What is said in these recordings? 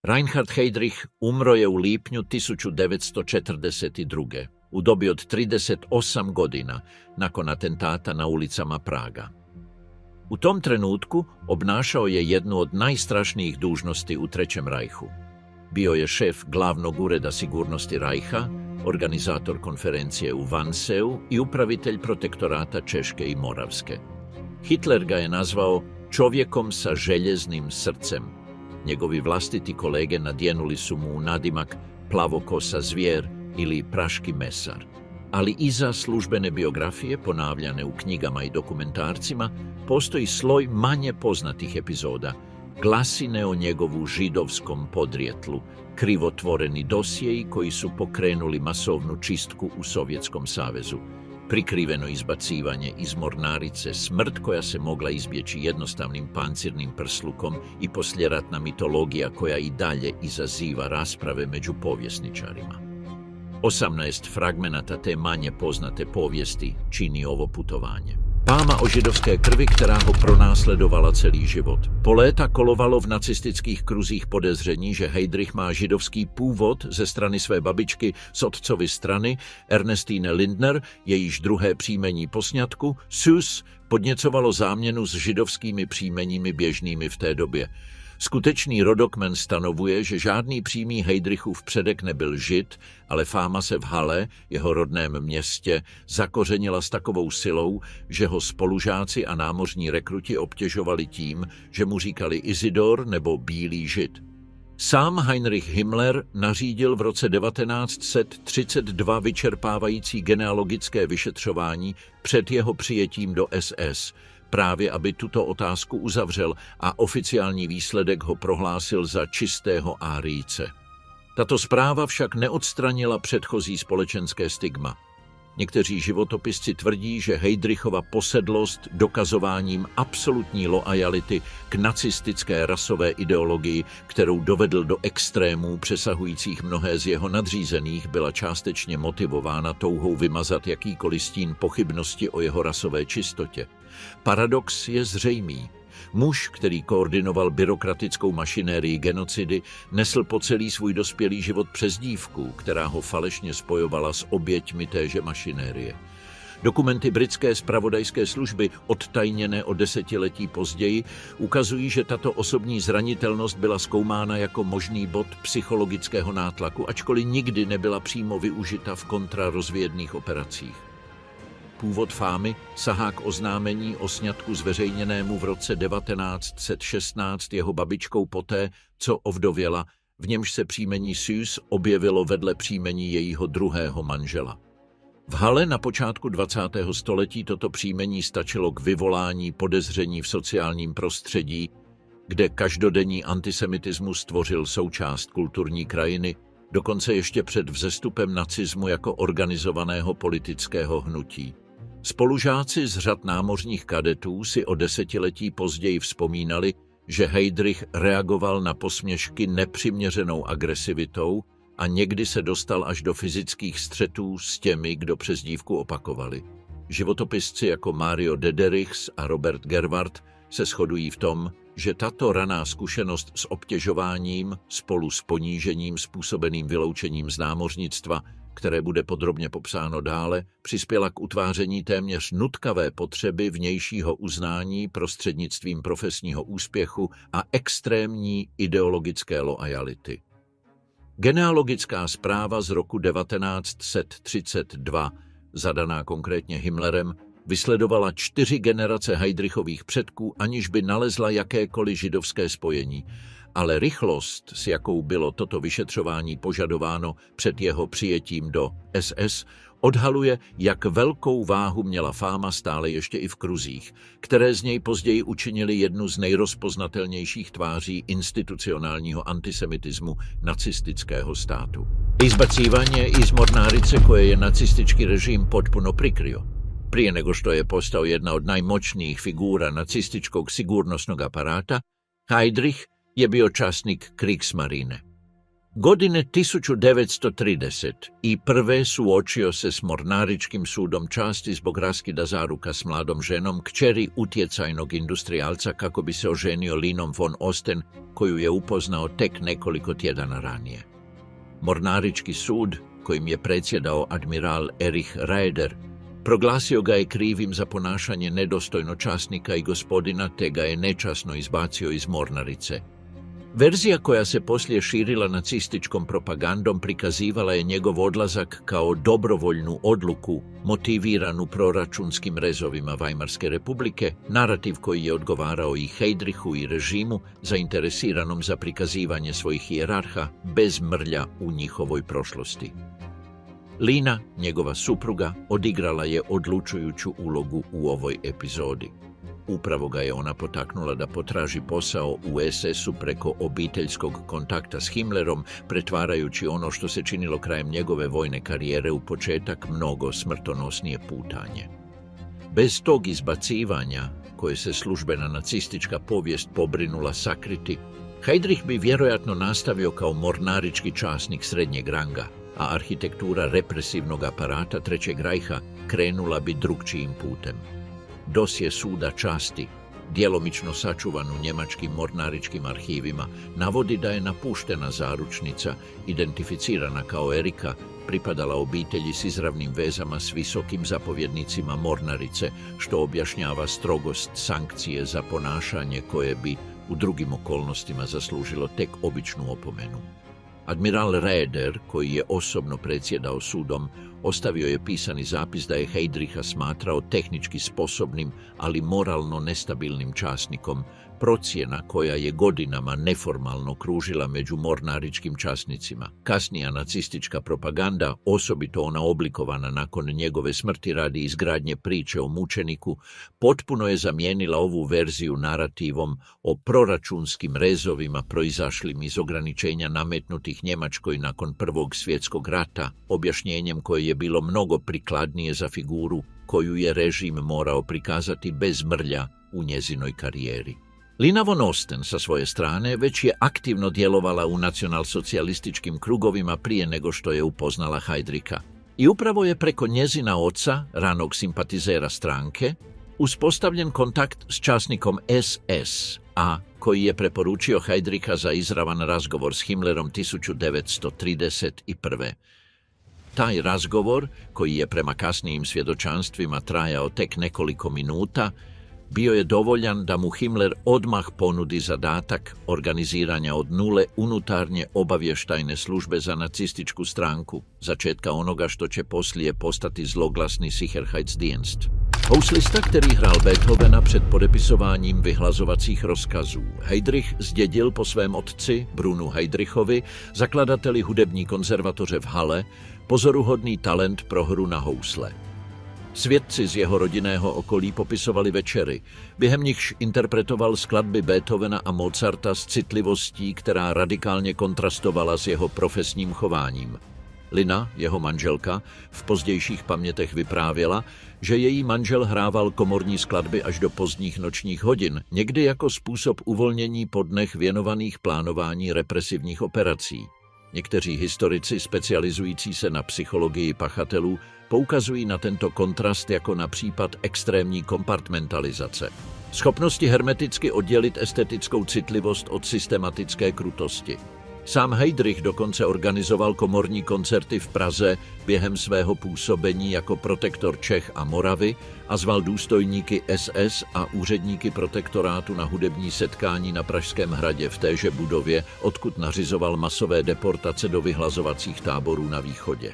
Reinhard Heydrich umro je u lipnju 1942. u dobi od 38 godina nakon atentata na ulicama Praga. U tom trenutku obnašao je jednu od najstrašnijih dužnosti u Trećem rajhu. Bio je šef glavnog ureda sigurnosti Rajha, organizator konferencije u Vanseu i upravitelj protektorata Češke i Moravske. Hitler ga je nazvao čovjekom sa željeznim srcem. Njegovi vlastiti kolege nadjenuli su mu u nadimak plavokosa zvijer ili praški mesar. Ali iza službene biografije, ponavljane u knjigama i dokumentarcima, postoji sloj manje poznatih epizoda, glasine o njegovu židovskom podrijetlu, krivotvoreni dosjeji koji su pokrenuli masovnu čistku u Sovjetskom savezu, prikriveno izbacivanje iz mornarice, smrt koja se mogla izbjeći jednostavnim pancirnim prslukom i posljeratna mitologija koja i dalje izaziva rasprave među povjesničarima. 18 fragmenata te manje poznate povijesti čini ovo putovanje. Fama o židovské krvi, která ho pronásledovala celý život. Po léta kolovalo v nacistických kruzích podezření, že Heydrich má židovský původ ze strany své babičky z otcovy strany, Ernestine Lindner, jejíž druhé příjmení po sňatku, Süß, podněcovalo záměnu s židovskými příjmeními běžnými v té době. Skutečný rodokmen stanovuje, že žádný přímý Heydrichův předek nebyl žid, ale fáma se v Halle, jeho rodném městě, zakořenila s takovou silou, že ho spolužáci a námořní rekruti obtěžovali tím, že mu říkali Isidor nebo Bílý žid. Sám Heinrich Himmler nařídil v roce 1932 vyčerpávající genealogické vyšetřování před jeho přijetím do SS, právě aby tuto otázku uzavřel a oficiální výsledek ho prohlásil za čistého árijce. Tato zpráva však neodstranila předchozí společenské stigma. Někteří životopisci tvrdí, že Heydrichova posedlost dokazováním absolutní loajality k nacistické rasové ideologii, kterou dovedl do extrémů přesahujících mnohé z jeho nadřízených, byla částečně motivována touhou vymazat jakýkoliv stín pochybnosti o jeho rasové čistotě. Paradox je zřejmý. Muž, který koordinoval byrokratickou mašinérii genocidy, nesl po celý svůj dospělý život přezdívku, která ho falešně spojovala s oběťmi téže mašinérie. Dokumenty britské zpravodajské služby, odtajněné o desetiletí později, ukazují, že tato osobní zranitelnost byla zkoumána jako možný bod psychologického nátlaku, ačkoliv nikdy nebyla přímo využita v kontrarozvědných operacích. Původ fámy sahá k oznámení o sňatku zveřejněnému v roce 1916 jeho babičkou poté, co ovdověla, v němž se příjmení Süß objevilo vedle příjmení jejího druhého manžela. V Halle na počátku 20. století toto příjmení stačilo k vyvolání podezření v sociálním prostředí, kde každodenní antisemitismus tvořil součást kulturní krajiny, dokonce ještě před vzestupem nacismu jako organizovaného politického hnutí. Spolužáci z řad námořních kadetů si o desetiletí později vzpomínali, že Heydrich reagoval na posměšky nepřiměřenou agresivitou a někdy se dostal až do fyzických střetů s těmi, kdo přezdívku opakovali. Životopisci jako Mario Dederichs a Robert Gerwart se shodují v tom, že tato raná zkušenost s obtěžováním spolu s ponížením způsobeným vyloučením z námořnictva, které bude podrobně popsáno dále, přispěla k utváření téměř nutkavé potřeby vnějšího uznání prostřednictvím profesního úspěchu a extrémní ideologické loajality. Genealogická zpráva z roku 1932, zadaná konkrétně Himmlerem, vysledovala 4 generace Heydrichových předků, aniž by nalezla jakékoliv židovské spojení, ale rychlost, s jakou bylo toto vyšetřování požadováno před jeho přijetím do SS, odhaluje, jak velkou váhu měla fáma stále ještě i v kruzích, které z něj později učinili jednu z nejrozpoznatelnějších tváří institucionálního antisemitismu nacistického státu. Izbacívanje iz mornarice koje je nacistički režim potpuno prikrio. Prije nego što je postao jedna od najmoćnijih figura nacističkog sigurnosnog aparata, Heydrich je bio časnik Kriegsmarine. Godine 1931. suočio se s Mornaričkim sudom časti zbog raskida zaruka s mladom ženom, kćeri utjecajnog industrijalca, kako bi se oženio Linom von Osten, koju je upoznao tek nekoliko tjedana ranije. Mornarički sud, kojim je predsjedao admiral Erich Raeder, proglasio ga je krivim za ponašanje nedostojno časnika i gospodina, te ga je nečasno izbacio iz mornarice. Verzija koja se poslije širila nacističkom propagandom prikazivala je njegov odlazak kao dobrovoljnu odluku motiviranu proračunskim rezovima Weimarske republike, narativ koji je odgovarao i Heydrichu i režimu zainteresiranom za prikazivanje svojih hijerarha bez mrlja u njihovoj prošlosti. Lina, njegova supruga, odigrala je odlučujuću ulogu u ovoj epizodi. Upravo ga je ona potaknula da potraži posao u SS-u preko obiteljskog kontakta s Himmlerom, pretvarajući ono što se činilo krajem njegove vojne karijere u početak mnogo smrtonosnije putanje. Bez tog izbacivanja, koje se službena nacistička povijest pobrinula sakriti, Heydrich bi vjerojatno nastavio kao mornarički časnik srednjeg ranga, a arhitektura represivnog aparata Trećeg rajha krenula bi drukčijim putem. Dosje suda časti, djelomično sačuvan u njemačkim mornaričkim arhivima, navodi da je napuštena zaručnica, identificirana kao Erika, pripadala obitelji s izravnim vezama s visokim zapovjednicima mornarice, što objašnjava strogost sankcije za ponašanje koje bi u drugim okolnostima zaslužilo tek običnu opomenu. Admiral Raeder, koji je osobno predsjedao sudom, ostavio je pisani zapis da je Heydricha smatrao tehnički sposobnim, ali moralno nestabilnim časnikom, procjena koja je godinama neformalno kružila među mornaričkim časnicima. Kasnija nacistička propaganda, osobito ona oblikovana nakon njegove smrti radi izgradnje priče o mučeniku, potpuno je zamijenila ovu verziju narativom o proračunskim rezovima proizašlim iz ograničenja nametnutih Njemačkoj nakon Prvog svjetskog rata, objašnjenjem koje je bilo mnogo prikladnije za figuru koju je režim morao prikazati bez mrlja u njezinoj karijeri. Lina von Osten sa svoje strane već je aktivno djelovala u nacionalsocijalističkim krugovima prije nego što je upoznala Heydricha. I upravo je preko njezina oca, ranog simpatizera stranke, uspostavljen kontakt s časnikom SS, a koji je preporučio Heydricha za izravan razgovor s Himmlerom 1931. Taj razgovor, koji je prema kasnijim svjedočanstvima trajao tek nekoliko minuta, bio je dovoljan da mu Himmler odmah ponudi zadatak organiziranja od nule unutarnje obavještajne službe za nacističku stranku, začetka onoga što će poslije postati zloglasni Sicherheitsdienst. Houslista, který hrál Beethovena před podepisováním vyhlazovacích rozkazů, Heydrich zdědil po svém otci, Brunu Heydrichovi, zakladateli hudební konzervatoře v Halle, pozoruhodný talent pro hru na housle. Svědci z jeho rodinného okolí popisovali večery, během nichž interpretoval skladby Beethovena a Mozarta s citlivostí, která radikálně kontrastovala s jeho profesním chováním. Lina, jeho manželka, v pozdějších pamětech vyprávěla, že její manžel hrával komorní skladby až do pozdních nočních hodin, někdy jako způsob uvolnění po dnech věnovaných plánování represivních operací. Někteří historici specializující se na psychologii pachatelů poukazují na tento kontrast jako na případ extrémní kompartmentalizace. Schopnosti hermeticky oddělit estetickou citlivost od systematické krutosti. Sám Heydrich dokonce organizoval komorní koncerty v Praze během svého působení jako protektor Čech a Moravy a zval důstojníky SS a úředníky protektorátu na hudební setkání na Pražském hradě v téže budově, odkud nařizoval masové deportace do vyhlazovacích táborů na východě.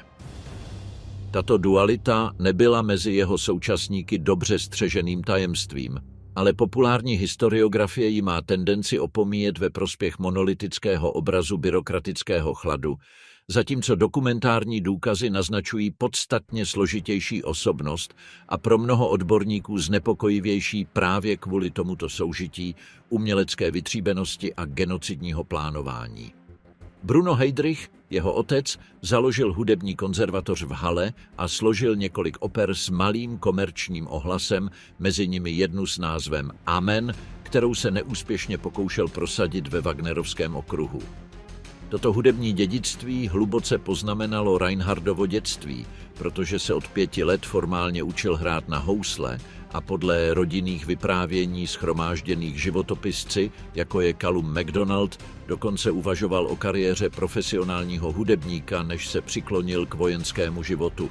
Tato dualita nebyla mezi jeho současníky dobře střeženým tajemstvím, ale populární historiografie ji má tendenci opomíjet ve prospěch monolitického obrazu byrokratického chladu, zatímco dokumentární důkazy naznačují podstatně složitější osobnost a pro mnoho odborníků znepokojivější právě kvůli tomuto soužití, umělecké vytříbenosti a genocidního plánování. Bruno Heydrich, jeho otec, založil hudební konzervatoř v Halle a složil několik oper s malým komerčním ohlasem, mezi nimi jednu s názvem Amen, kterou se neúspěšně pokoušel prosadit ve Wagnerovském okruhu. Toto hudební dědictví hluboce poznamenalo Reinhardovo dětství, protože se od 5 let formálně učil hrát na housle a podle rodinných vyprávění shromážděných životopisci, jako je Callum MacDonald, dokonce uvažoval o kariéře profesionálního hudebníka, než se přiklonil k vojenskému životu.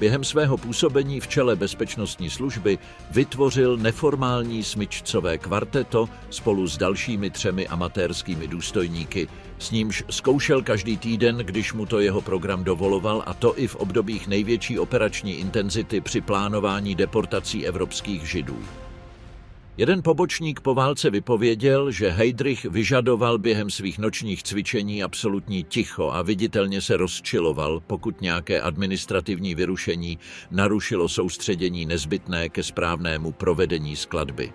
Během svého působení v čele bezpečnostní služby vytvořil neformální smyčcové kvarteto spolu s dalšími 3 amatérskými důstojníky, s nímž zkoušel každý týden, když mu to jeho program dovoloval, a to i v obdobích největší operační intenzity při plánování deportací evropských Židů. Jeden pobočník po válce vypověděl, že Heydrich vyžadoval během svých nočních cvičení absolutní ticho a viditelně se rozčiloval, pokud nějaké administrativní vyrušení narušilo soustředění nezbytné ke správnému provedení skladby.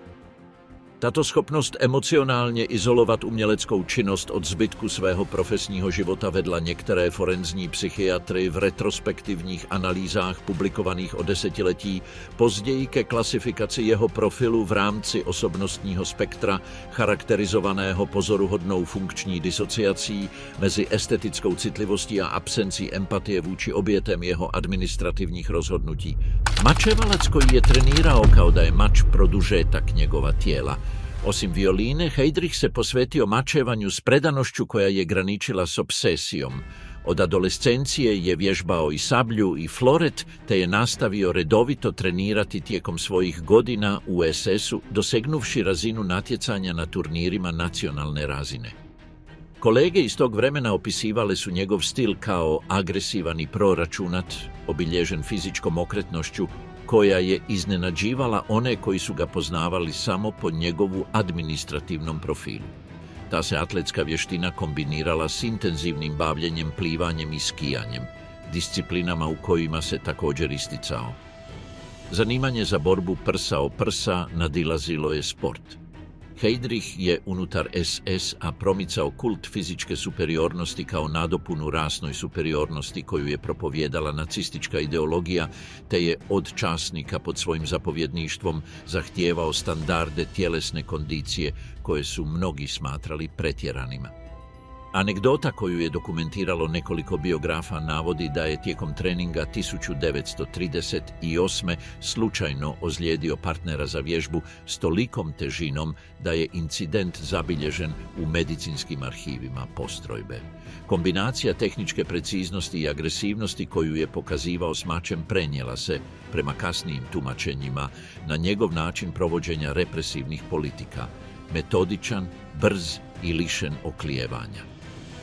Tato schopnost emocionálně izolovat uměleckou činnost od zbytku svého profesního života vedla některé forenzní psychiatry v retrospektivních analýzách publikovaných o desetiletí později ke klasifikaci jeho profilu v rámci osobnostního spektra, charakterizovaného pozoruhodnou funkční disociací mezi estetickou citlivostí a absencí empatie vůči obětem jeho administrativních rozhodnutí. Mačevalac koji je trenirao kao da je mač produžetak njegova tijela. Osim violine, Heydrich se posvetio mačevanju s predanošću koja je graničila s obsesijom. Od adolescencije je vježbao i sablju i floret, te je nastavio redovito trenirati tijekom svojih godina u SS-u, dosegnuvši razinu natjecanja na turnirima nacionalne razine. Kolege iz tog vremena opisivale su njegov stil kao agresivan i proračunat, obilježen fizičkom okretnošću, koja je iznenađivala one koji su ga poznavali samo po njegovu administrativnom profilu. Ta se atletska vještina kombinirala s intenzivnim bavljenjem, plivanjem i skijanjem, disciplinama u kojima se također isticao. Zanimanje za borbu prsa o prsa nadilazilo je sport. Heydrich je unutar SS-a promicao kult fizičke superiornosti kao nadopunu rasnoj superiornosti koju je propovijedala nacistička ideologija, te je od časnika pod svojim zapovjedništvom zahtijevao standarde tjelesne kondicije koje su mnogi smatrali pretjeranima. Anegdota koju je dokumentiralo nekoliko biografa navodi da je tijekom treninga 1938. slučajno ozlijedio partnera za vježbu s tolikom težinom da je incident zabilježen u medicinskim arhivima postrojbe. Kombinacija tehničke preciznosti i agresivnosti koju je pokazivao s mačem prenijela se, prema kasnijim tumačenjima, na njegov način provođenja represivnih politika, metodičan, brz i lišen oklijevanja.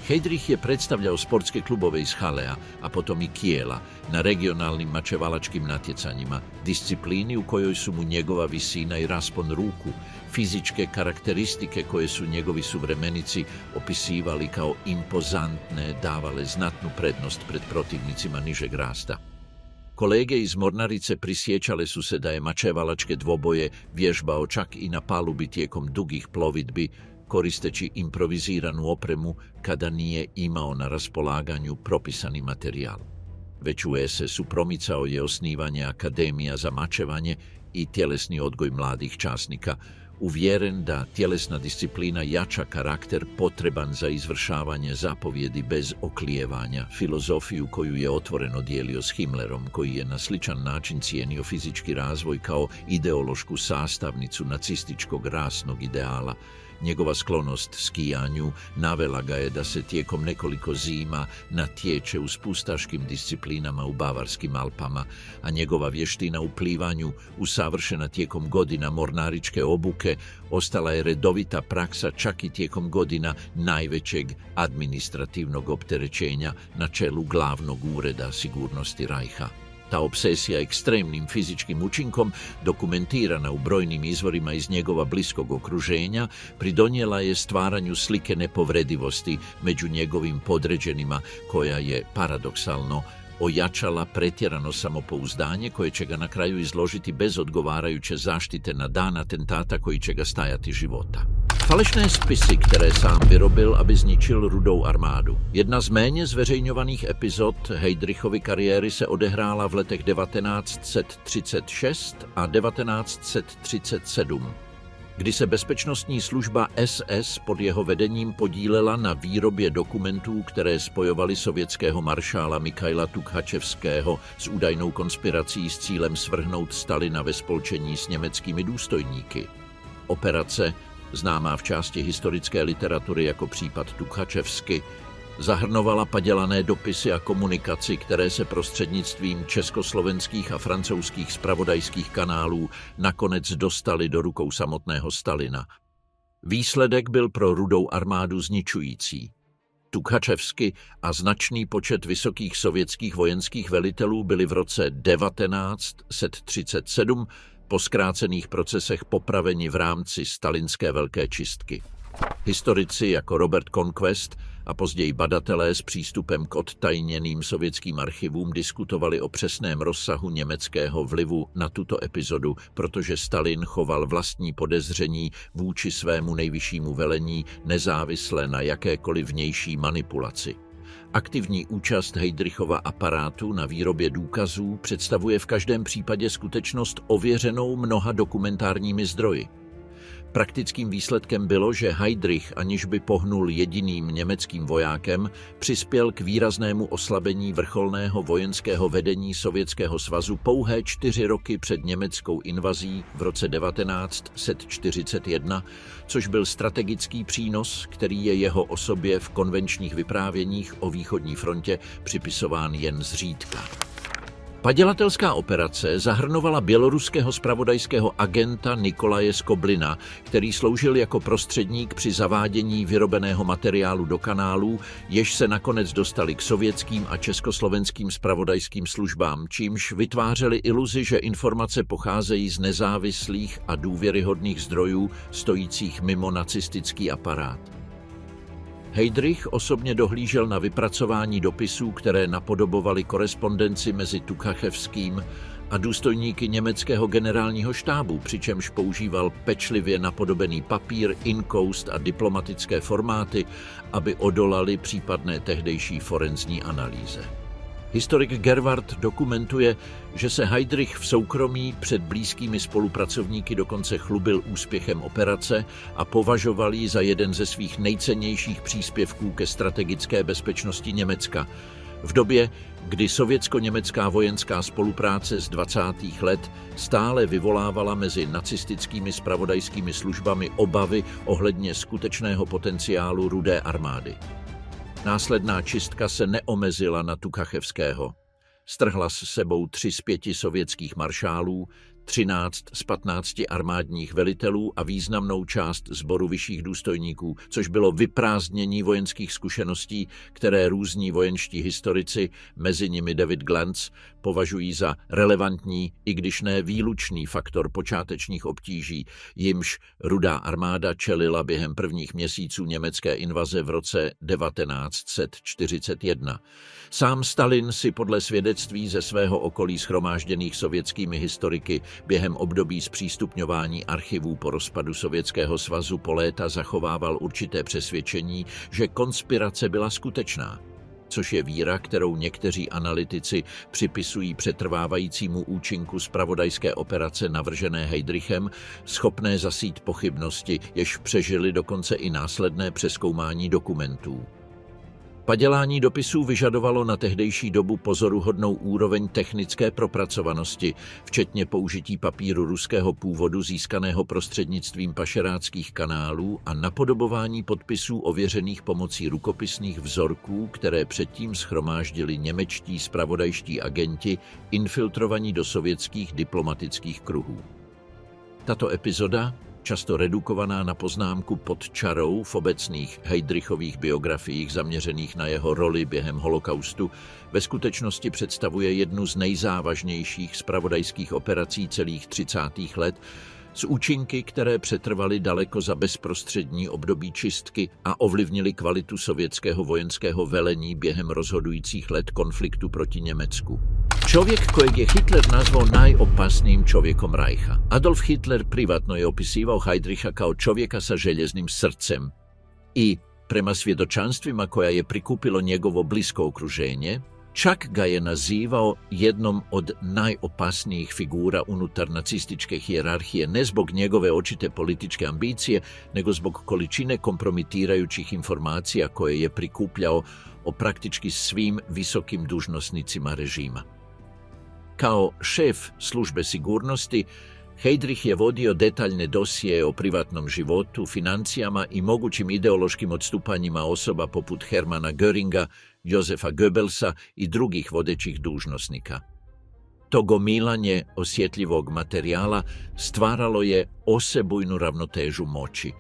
Heydrich je predstavljao sportske klubove iz Halea, a potom i Kijela, na regionalnim mačevalačkim natjecanjima, disciplini u kojoj su mu njegova visina i raspon ruku, fizičke karakteristike koje su njegovi suvremenici opisivali kao impozantne, davale znatnu prednost pred protivnicima nižeg rasta. Kolege iz Mornarice prisjećale su se da je mačevalačke dvoboje vježbao čak i na palubi tijekom dugih plovidbi, koristeći improviziranu opremu kada nije imao na raspolaganju propisani materijal. Već u SS-u promicao je osnivanje akademija za mačevanje i tjelesni odgoj mladih časnika, uvjeren da tjelesna disciplina jača karakter potreban za izvršavanje zapovjedi bez oklijevanja, filozofiju koju je otvoreno dijelio s Himmlerom, koji je na sličan način cijenio fizički razvoj kao ideološku sastavnicu nacističkog rasnog ideala. Njegova sklonost skijanju navela ga je da se tijekom nekoliko zima natječe u spustaškim disciplinama u Bavarskim Alpama, a njegova vještina u plivanju, usavršena tijekom godina mornaričke obuke, ostala je redovita praksa čak i tijekom godina najvećeg administrativnog opterećenja na čelu glavnog ureda sigurnosti Rajha. Ta obsesija ekstremnim fizičkim učinkom, dokumentirana u brojnim izvorima iz njegova bliskog okruženja, pridonijela je stvaranju slike nepovredivosti među njegovim podređenima, koja je, paradoksalno, ojačala pretjerano samopouzdanje koje će ga na kraju izložiti bez odgovarajuće zaštite na dan atentata koji će ga stajati života. Falešné spisy, které sám vyrobil, aby zničil Rudou armádu. Jedna z méně zveřejňovaných epizod Heydrichovy kariéry se odehrála v letech 1936 a 1937. kdy se bezpečnostní služba SS pod jeho vedením podílela na výrobě dokumentů, které spojovaly sovětského maršála Michaila Tuchačevského s údajnou konspirací s cílem svrhnout Stalina ve spolčení s německými důstojníky. Operace, známá v části historické literatury jako případ Tuchačevsky, zahrnovala padělané dopisy a komunikaci, které se prostřednictvím československých a francouzských zpravodajských kanálů nakonec dostaly do rukou samotného Stalina. Výsledek byl pro Rudou armádu zničující. Tuchačevsky a značný počet vysokých sovětských vojenských velitelů byli v roce 1937 po zkrácených procesech popraveni v rámci stalinské velké čistky. Historici jako Robert Conquest a později badatelé s přístupem k odtajněným sovětským archivům diskutovali o přesném rozsahu německého vlivu na tuto epizodu, protože Stalin choval vlastní podezření vůči svému nejvyššímu velení nezávisle na jakékoliv vnější manipulaci. Aktivní účast Heydrichova aparátu na výrobě důkazů představuje v každém případě skutečnost ověřenou mnoha dokumentárními zdroji. Praktickým výsledkem bylo, že Heydrich, aniž by pohnul jediným německým vojákem, přispěl k výraznému oslabení vrcholného vojenského vedení Sovětského svazu pouhé 4 roky před německou invazí v roce 1941, což byl strategický přínos, který je jeho osobě v konvenčních vyprávěních o východní frontě připisován jen zřídka. Padělatelská operace zahrnovala běloruského zpravodajského agenta Nikolaje Skoblina, který sloužil jako prostředník při zavádění vyrobeného materiálu do kanálů, jež se nakonec dostali k sovětským a československým zpravodajským službám, čímž vytvářeli iluzi, že informace pocházejí z nezávislých a důvěryhodných zdrojů stojících mimo nacistický aparát. Heydrich osobně dohlížel na vypracování dopisů, které napodobovaly korespondenci mezi Tuchačevským a důstojníky německého generálního štábu, přičemž používal pečlivě napodobený papír, inkoust a diplomatické formáty, aby odolali případné tehdejší forenzní analýze. Historik Gerwart dokumentuje, že se Heydrich v soukromí před blízkými spolupracovníky dokonce chlubil úspěchem operace a považoval ji za jeden ze svých nejcennějších příspěvků ke strategické bezpečnosti Německa. V době, kdy sovětsko-německá vojenská spolupráce z 20. let stále vyvolávala mezi nacistickými zpravodajskými službami obavy ohledně skutečného potenciálu Rudé armády. Následná čistka se neomezila na Tuchačevského. Strhla s sebou 3 z 5 sovětských maršálů, 13 z 15 armádních velitelů a významnou část sboru vyšších důstojníků, což bylo vyprázdnění vojenských zkušeností, které různí vojenští historici, mezi nimi David Glantz, považují za relevantní, i když ne výlučný faktor počátečních obtíží, jimž Rudá armáda čelila během prvních měsíců německé invaze v roce 1941. Sám Stalin si podle svědectví ze svého okolí shromážděných sovětskými historiky během období zpřístupňování archivů po rozpadu Sovětského svazu po léta zachovával určité přesvědčení, že konspirace byla skutečná, což je víra, kterou někteří analytici připisují přetrvávajícímu účinku zpravodajské operace navržené Heydrichem, schopné zasít pochybnosti, jež přežily dokonce i následné přezkoumání dokumentů. Padělání dopisů vyžadovalo na tehdejší dobu pozoruhodnou úroveň technické propracovanosti, včetně použití papíru ruského původu získaného prostřednictvím pašeráckých kanálů a napodobování podpisů ověřených pomocí rukopisných vzorků, které předtím shromáždili němečtí zpravodajští agenti infiltrovaní do sovětských diplomatických kruhů. Tato epizoda, často redukovaná na poznámku pod čarou v obecných Heydrichových biografiích zaměřených na jeho roli během holokaustu, ve skutečnosti představuje jednu z nejzávažnějších zpravodajských operací celých 30. let, s účinky, které přetrvaly daleko za bezprostřední období čistky a ovlivnily kvalitu sovětského vojenského velení během rozhodujících let konfliktu proti Německu. Člověk, kojeg je Hitler nazval najopasnijim čovjekom Rajcha. Adolf Hitler privatno je opisivao Heydricha kao čovjeka sa željeznim srcem i, prema svjedočanstvima koja je prikupilo njegovo blisko okruženje, Čak ga je nazivao jednom od najopasnijih figura unutar nacističke hijerarhije ne zbog njegove očite političke ambicije, nego zbog količine kompromitirajućih informacija koje je prikupljao o praktički svim visokim dužnosnicima režima. Kao šef službe sigurnosti, Heydrich je vodio detaljne dosije o privatnom životu, financijama i mogućim ideološkim odstupanjima osoba poput Hermana Göringa, Josefa Goebbelsa i drugih vodećih dužnosnika. To gomilanje osjetljivog materijala stvaralo je osebujnu ravnotežu moći.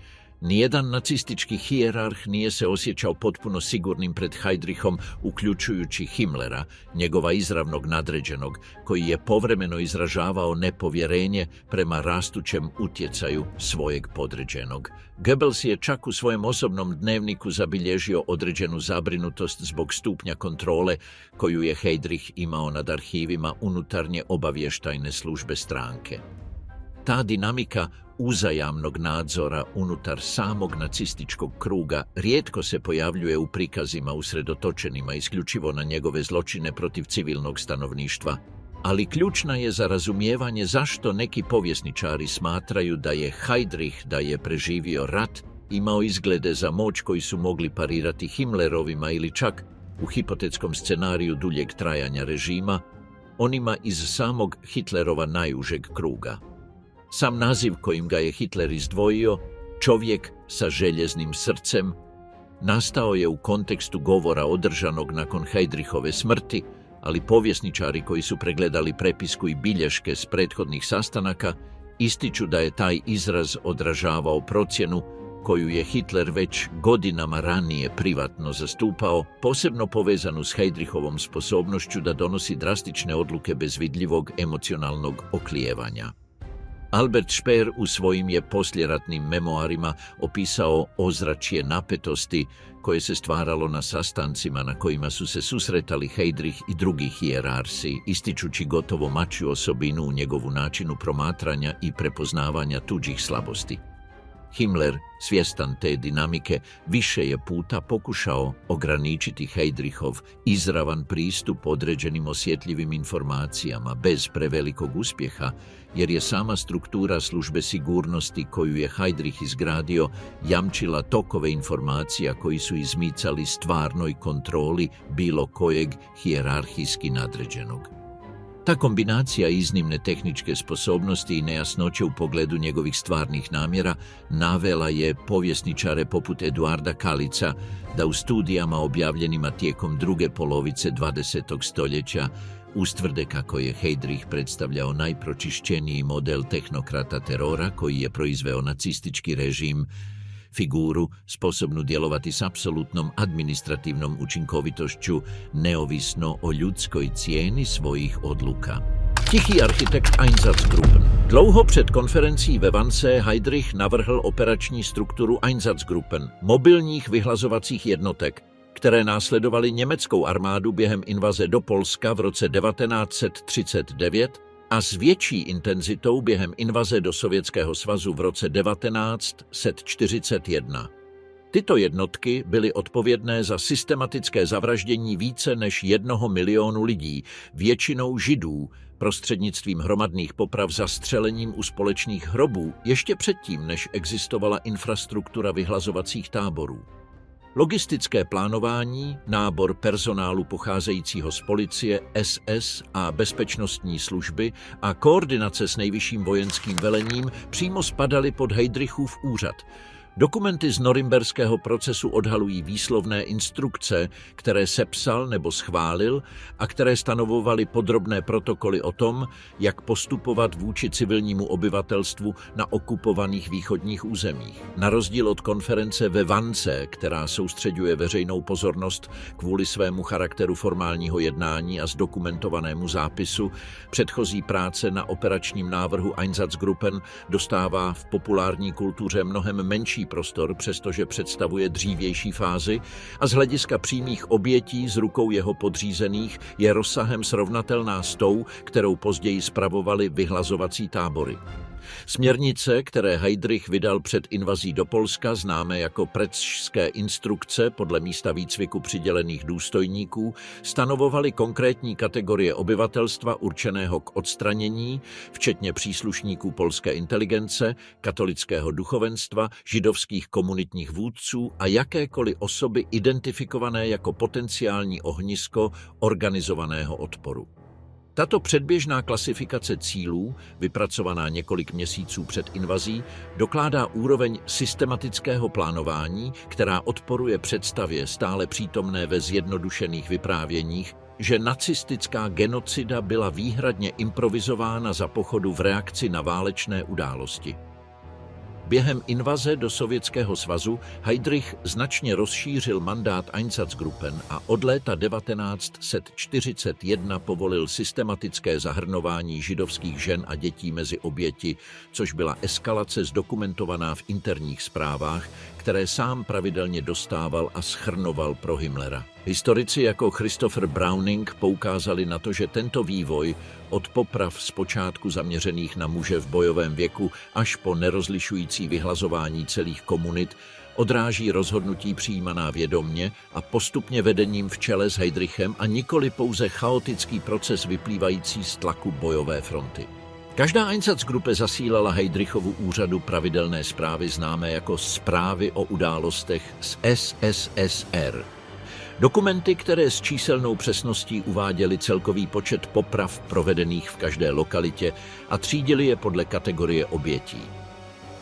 Nijedan nacistički hijerarh nije se osjećao potpuno sigurnim pred Heydrichom, uključujući Himmlera, njegova izravnog nadređenog, koji je povremeno izražavao nepovjerenje prema rastućem utjecaju svojeg podređenog. Goebbels je čak u svojem osobnom dnevniku zabilježio određenu zabrinutost zbog stupnja kontrole koju je Heydrich imao nad arhivima unutarnje obavještajne službe stranke. Ta dinamika uzajamnog nadzora unutar samog nacističkog kruga rijetko se pojavljuje u prikazima usredotočenima isključivo na njegove zločine protiv civilnog stanovništva, ali ključna je za razumijevanje zašto neki povjesničari smatraju da je Heydrich, da je preživio rat, imao izglede za moć koji su mogli parirati Himmlerovima ili čak, u hipotetskom scenariju duljeg trajanja režima, onima iz samog Hitlerova najužeg kruga. Sam naziv kojim ga je Hitler izdvojio, čovjek sa željeznim srcem, nastao je u kontekstu govora održanog nakon Heydrichove smrti, ali povjesničari koji su pregledali prepisku i bilješke s prethodnih sastanaka ističu da je taj izraz odražavao procjenu koju je Hitler već godinama ranije privatno zastupao, posebno povezanu s Heydrichovom sposobnošću da donosi drastične odluke bez vidljivog emocionalnog oklijevanja. Albert Speer u svojim je posljeratnim memoarima opisao ozračje napetosti koje se stvaralo na sastancima na kojima su se susretali Heydrich i drugi hijerarsi, ističući gotovo mačju osobinu u njegovu načinu promatranja i prepoznavanja tuđih slabosti. Himmler, svjestan te dinamike, više je puta pokušao ograničiti Heydrichov izravan pristup određenim osjetljivim informacijama bez prevelikog uspjeha, jer je sama struktura službe sigurnosti koju je Heydrich izgradio jamčila tokove informacija koji su izmicali stvarnoj kontroli bilo kojeg hijerarhijski nadređenog. Ta kombinacija iznimne tehničke sposobnosti i nejasnoće u pogledu njegovih stvarnih namjera navela je povjesničare poput Eduarda Kalica da u studijama objavljenima tijekom druge polovice 20. stoljeća ustvrde kako je Heydrich predstavljao najpročišćeniji model tehnokrata terora koji je proizveo nacistički režim, figuru sposobnu djelovati s apsolutnom administrativnom učinkovitošću neovisno o ljudskoj cijeni svojih odluka. Tichý architekt Einsatzgruppen. Dlouho před konferencí ve Vance Heydrich navrhl operační strukturu Einsatzgruppen, mobilních vyhlazovacích jednotek, které následovaly německou armádu během invaze do Polska v roce 1939 a s větší intenzitou během invaze do Sovětského svazu v roce 1941. Tyto jednotky byly odpovědné za systematické zavraždění více než 1 milionu lidí, většinou Židů, prostřednictvím hromadných poprav zastřelením u společných hrobů, ještě předtím, než existovala infrastruktura vyhlazovacích táborů. Logistické plánování, nábor personálu pocházejícího z policie, SS a bezpečnostní služby a koordinace s nejvyšším vojenským velením přímo spadaly pod Heydrichův úřad. Dokumenty z norimberského procesu odhalují výslovné instrukce, které sepsal nebo schválil a které stanovovaly podrobné protokoly o tom, jak postupovat vůči civilnímu obyvatelstvu na okupovaných východních územích. Na rozdíl od konference ve Vance, která soustřeďuje veřejnou pozornost kvůli svému charakteru formálního jednání a zdokumentovanému zápisu, předchozí práce na operačním návrhu Einsatzgruppen dostává v populární kultuře mnohem menší prostor, přestože představuje dřívější fázi a z hlediska přímých obětí z rukou jeho podřízených je rozsahem srovnatelná s tou, kterou později spravovaly vyhlazovací tábory. Směrnice, které Heydrich vydal před invazí do Polska, známé jako Pražské instrukce podle místa výcviku přidělených důstojníků, stanovovaly konkrétní kategorie obyvatelstva určeného k odstranění, včetně příslušníků polské inteligence, katolického duchovenstva, židovských komunitních vůdců a jakékoliv osoby identifikované jako potenciální ohnisko organizovaného odporu. Tato předběžná klasifikace cílů, vypracovaná několik měsíců před invazí, dokládá úroveň systematického plánování, která odporuje představě stále přítomné ve zjednodušených vyprávěních, že nacistická genocida byla výhradně improvizována za pochodu v reakci na válečné události. Během invaze do Sovětského svazu Heydrich značně rozšířil mandát Einsatzgruppen a od léta 1941 povolil systematické zahrnování židovských žen a dětí mezi oběti, což byla eskalace zdokumentovaná v interních zprávách, které sám pravidelně dostával a shrnoval pro Himmlera. Historici jako Christopher Browning poukázali na to, že tento vývoj od poprav zpočátku zaměřených na muže v bojovém věku až po nerozlišující vyhlazování celých komunit odráží rozhodnutí přijímaná vědomně a postupně vedením v čele s Heydrichem a nikoli pouze chaotický proces vyplývající z tlaku bojové fronty. Každá Einsatzgruppe zasílala Heydrichovu úřadu pravidelné zprávy známé jako zprávy o událostech z SSSR. Dokumenty, které s číselnou přesností uváděly celkový počet poprav provedených v každé lokalitě a třídili je podle kategorie obětí.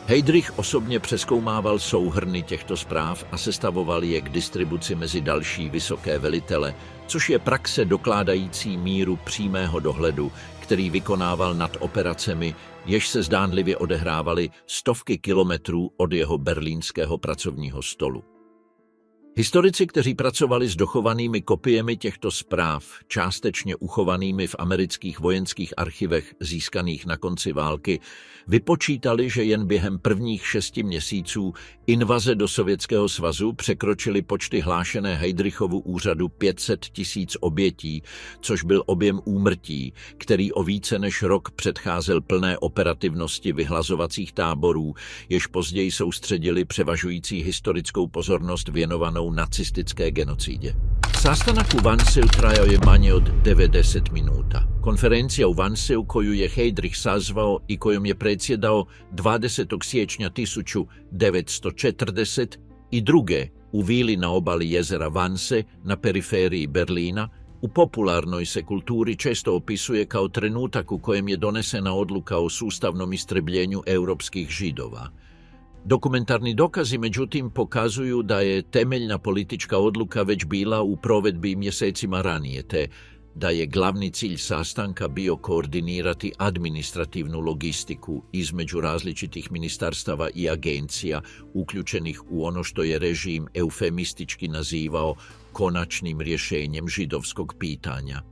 Heydrich osobně přezkoumával souhrny těchto zpráv a sestavoval je k distribuci mezi další vysoké velitele, což je praxe dokládající míru přímého dohledu, který vykonával nad operacemi, jež se zdánlivě odehrávaly stovky kilometrů od jeho berlínského pracovního stolu. Historici, kteří pracovali s dochovanými kopiemi těchto zpráv, částečně uchovanými v amerických vojenských archivech získaných na konci války, vypočítali, že jen během prvních 6 měsíců invaze do Sovětského svazu překročily počty hlášené Heydrichovu úřadu 500 000 obětí, což byl objem úmrtí, který o více než rok předcházel plné operativnosti vyhlazovacích táborů, jež později soustředili převažující historickou pozornost věnovanou nacistické genocidě. Sastanak u Vanseu trajao je manje od 90 minuta. Konferencija u Vanseu, koju je Heydrich sazvao i kojom je predsjedao 20. siječnja 1940 i druge u vili na obali jezera Vanse na periferiji Berlina, u popularnoj se kulturi često opisuje kao trenutak u kojem je donesena odluka o sustavnom istrebljenju europskih Židova. Dokumentarni dokazi, međutim, pokazuju da je temeljna politička odluka već bila u provedbi mjesecima ranije, te da je glavni cilj sastanka bio koordinirati administrativnu logistiku između različitih ministarstava i agencija uključenih u ono što je režim eufemistički nazivao konačnim rješenjem židovskog pitanja.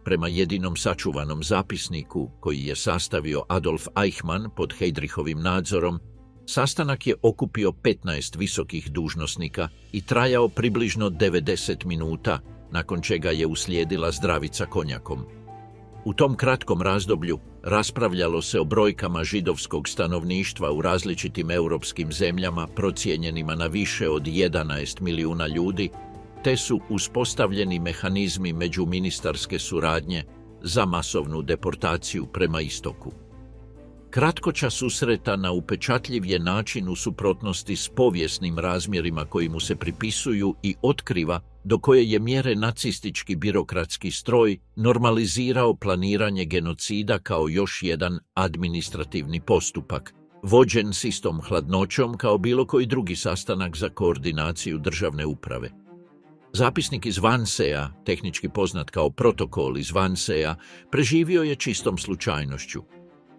Prema jedinom sačuvanom zapisniku, koji je sastavio Adolf Eichmann pod Heydrichovim nadzorom, sastanak je okupio 15 visokih dužnosnika i trajao približno 90 minuta, nakon čega je uslijedila zdravica konjakom. U tom kratkom razdoblju raspravljalo se o brojkama židovskog stanovništva u različitim europskim zemljama procijenjenima na više od 11 milijuna ljudi, te su uspostavljeni mehanizmi međuministarske suradnje za masovnu deportaciju prema istoku. Kratkoća susreta na upečatljiv je način u suprotnosti s povijesnim razmjerima koji mu se pripisuju i otkriva do koje je mjere nacistički birokratski stroj normalizirao planiranje genocida kao još jedan administrativni postupak, vođen s istom hladnoćom kao bilo koji drugi sastanak za koordinaciju državne uprave. Zapisnik iz Vansea, tehnički poznat kao protokol iz Vansea, preživio je čistom slučajnošću.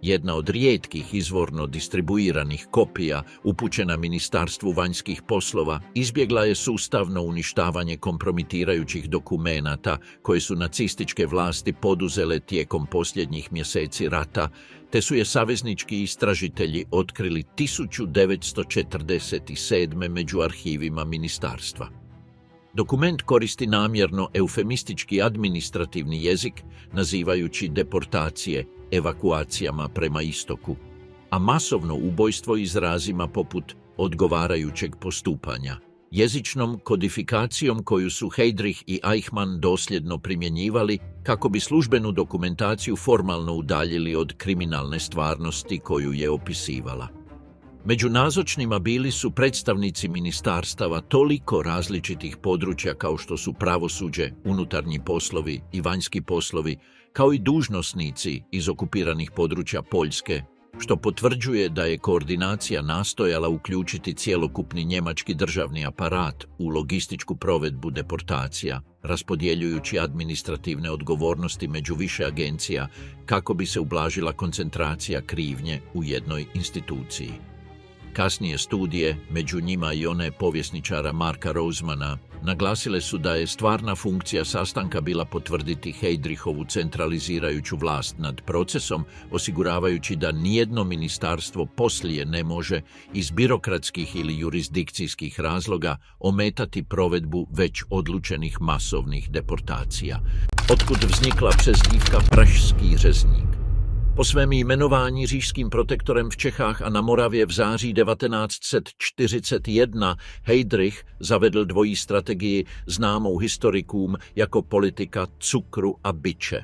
Jedna od rijetkih izvorno distribuiranih kopija, upućena Ministarstvu vanjskih poslova, izbjegla je sustavno uništavanje kompromitirajućih dokumenata koje su nacističke vlasti poduzele tijekom posljednjih mjeseci rata, te su je saveznički istražitelji otkrili 1947. među arhivima ministarstva. Dokument koristi namjerno eufemistički administrativni jezik, nazivajući deportacije evakuacijama prema istoku. a masovno ubojstvo izrazima poput odgovarajućeg postupanja. Jezičnom kodifikacijom koju su Heydrich i Eichmann dosljedno primjenjivali kako bi službenu dokumentaciju formalno udaljili od kriminalne stvarnosti koju je opisivala. Među nazočnima bili su predstavnici ministarstava toliko različitih područja kao što su pravosuđe, unutarnji poslovi i vanjski poslovi, kao i dužnosnici iz okupiranih područja Poljske, što potvrđuje da je koordinacija nastojala uključiti cjelokupni njemački državni aparat u logističku provedbu deportacija, raspodjeljujući administrativne odgovornosti među više agencija kako bi se ublažila koncentracija krivnje u jednoj instituciji. Kasnije studije, među njima i one povjesničara Marka Rosemana, naglasile su da je stvarna funkcija sastanka bila potvrditi Heydrichovu centralizirajuću vlast nad procesom, osiguravajući da nijedno ministarstvo poslije ne može iz birokratskih ili jurisdikcijskih razloga ometati provedbu već odlučenih masovnih deportacija. Otkud vznikla přezdívka Pražský řezník? Po svém jmenování říšským protektorem v Čechách a na Moravě v září 1941 Heydrich zavedl dvojí strategii známou historikům jako politika cukru a biče.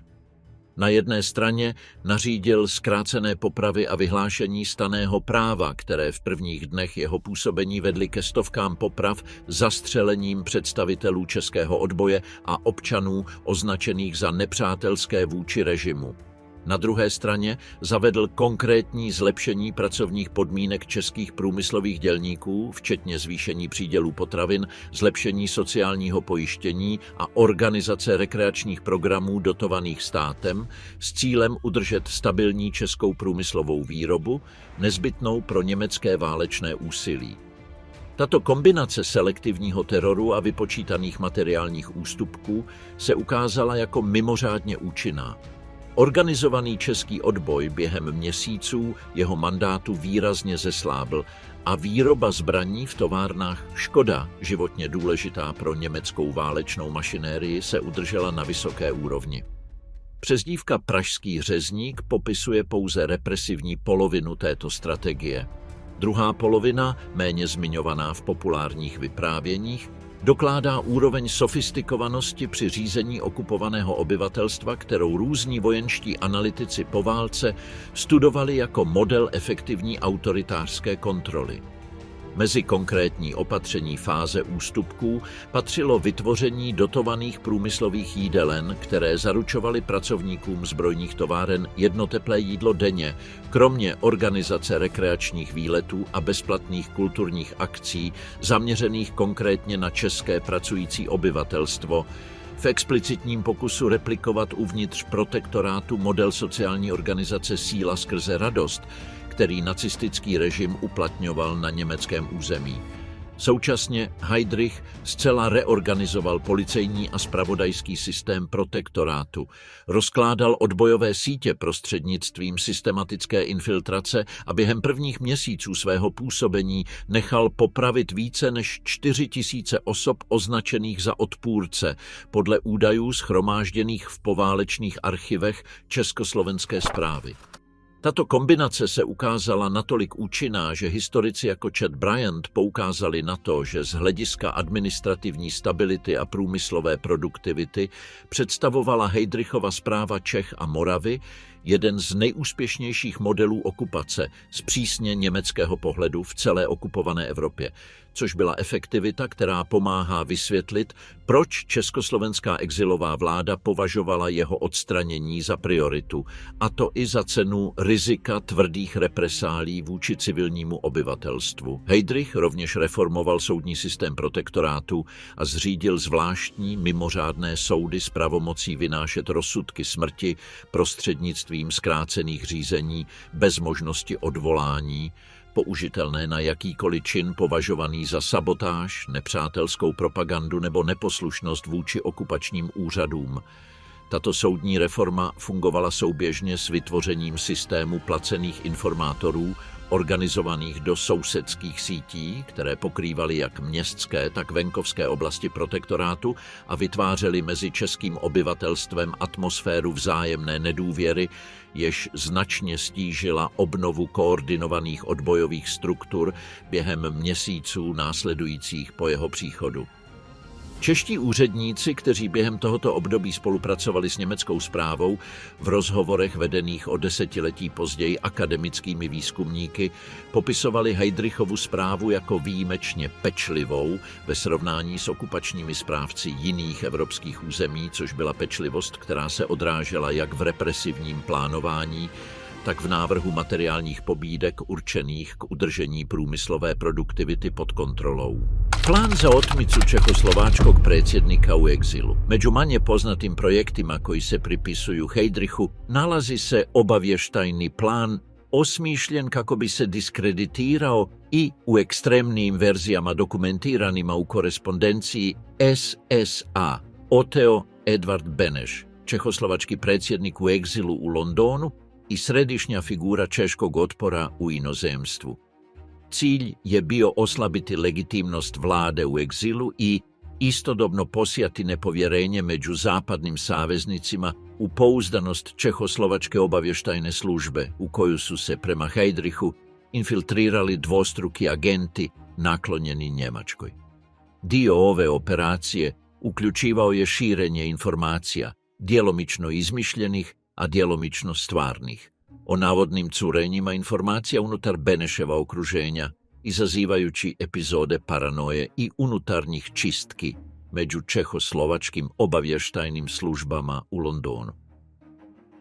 Na jedné straně nařídil zkrácené popravy a vyhlášení stanného práva, které v prvních dnech jeho působení vedly ke stovkám poprav zastřelením představitelů českého odboje a občanů označených za nepřátelské vůči režimu. Na druhé straně zavedl konkrétní zlepšení pracovních podmínek českých průmyslových dělníků, včetně zvýšení přídělů potravin, zlepšení sociálního pojištění a organizace rekreačních programů dotovaných státem s cílem udržet stabilní českou průmyslovou výrobu, nezbytnou pro německé válečné úsilí. Tato kombinace selektivního teroru a vypočítaných materiálních ústupků se ukázala jako mimořádně účinná. Organizovaný český odboj během měsíců jeho mandátu výrazně zeslábl a výroba zbraní v továrnách Škoda, životně důležitá pro německou válečnou mašinérii, se udržela na vysoké úrovni. Přezdívka Pražský řezník popisuje pouze represivní polovinu této strategie. Druhá polovina, méně zmiňovaná v populárních vyprávěních, dokládá úroveň sofistikovanosti při řízení okupovaného obyvatelstva, kterou různí vojenští analytici po válce studovali jako model efektivní autoritářské kontroly. Mezi konkrétní opatření fáze ústupků patřilo vytvoření dotovaných průmyslových jídelen, které zaručovaly pracovníkům zbrojních továren jedno teplé jídlo denně, kromě organizace rekreačních výletů a bezplatných kulturních akcí zaměřených konkrétně na české pracující obyvatelstvo, v explicitním pokusu replikovat uvnitř protektorátu model sociální organizace Síla skrze radost, který nacistický režim uplatňoval na německém území. Současně Heydrich zcela reorganizoval policejní a zpravodajský systém protektorátu, rozkládal odbojové sítě prostřednictvím systematické infiltrace a během prvních měsíců svého působení nechal popravit více než 4 000 osob označených za odpůrce, podle údajů shromážděných v poválečných archivech Československé správy. Tato kombinace se ukázala natolik účinná, že historici jako Chad Bryant poukázali na to, že z hlediska administrativní stability a průmyslové produktivity představovala Heydrichova správa Čech a Moravy jeden z nejúspěšnějších modelů okupace z přísně německého pohledu v celé okupované Evropě, což byla efektivita, která pomáhá vysvětlit, proč československá exilová vláda považovala jeho odstranění za prioritu, a to i za cenu rizika tvrdých represálí vůči civilnímu obyvatelstvu. Heydrich rovněž reformoval soudní systém protektorátu a zřídil zvláštní mimořádné soudy s pravomocí vynášet rozsudky smrti prostřednictvím zkrácených řízení bez možnosti odvolání, použitelné na jakýkoliv čin považovaný za sabotáž, nepřátelskou propagandu nebo neposlušnost vůči okupačním úřadům. Tato soudní reforma fungovala souběžně s vytvořením systému placených informátorů, organizovaných do sousedských sítí, které pokrývaly jak městské, tak venkovské oblasti protektorátu a vytvářely mezi českým obyvatelstvem atmosféru vzájemné nedůvěry, jež značně stížila obnovu koordinovaných odbojových struktur během měsíců následujících po jeho příchodu. Čeští úředníci, kteří během tohoto období spolupracovali s německou správou, v rozhovorech vedených o desetiletí později akademickými výzkumníky popisovali Heydrichovu správu jako výjimečně pečlivou ve srovnání s okupačními správci jiných evropských území, což byla pečlivost, která se odrážela jak v represivním plánování, tak v návrhu materiálních pobídek určených k udržení průmyslové produktivity pod kontrolou. Plán za otmicu Čehoslováčkog predsjednika u exilu. Među manje poznatim projektima koji se pripisuju Heydrichu nalazi se obavještajni plan osmišljen kako bi se diskreditirao i u ekstremnijim verzijama dokumentiranima u korespondenciji SSA oteo Edvard Beneš, čehoslovački predsjednik u exilu u Londonu i središnja figura češkog otpora u inozemstvu. Cilj je bio oslabiti legitimnost vlade u egzilu i istodobno posijati nepovjerenje među zapadnim saveznicima u pouzdanost Čehoslovačke obavještajne službe, u koju su se prema Heydrichu infiltrirali dvostruki agenti naklonjeni Njemačkoj. Dio ove operacije uključivao je širenje informacija, djelomično izmišljenih, a djelomično stvarnih, o navodnim curenjima informacija unutar Beneševa okruženja, izazivajući epizode paranoje i unutarnjih čistki među čehoslovačkim obavještajnim službama u Londonu.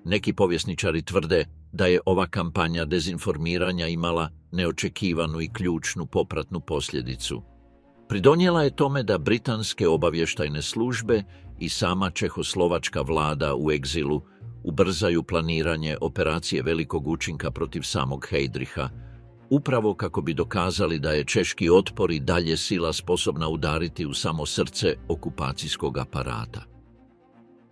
Neki povjesničari tvrde da je ova kampanja dezinformiranja imala neočekivanu i ključnu popratnu posljedicu. Pridonijela je tome da britanske obavještajne službe i sama čehoslovačka vlada u egzilu ubrzaju planiranje operacije velikog učinka protiv samog Heydricha, upravo kako bi dokazali da je češki otpor i dalje sila sposobna udariti u samo srce okupacijskog aparata.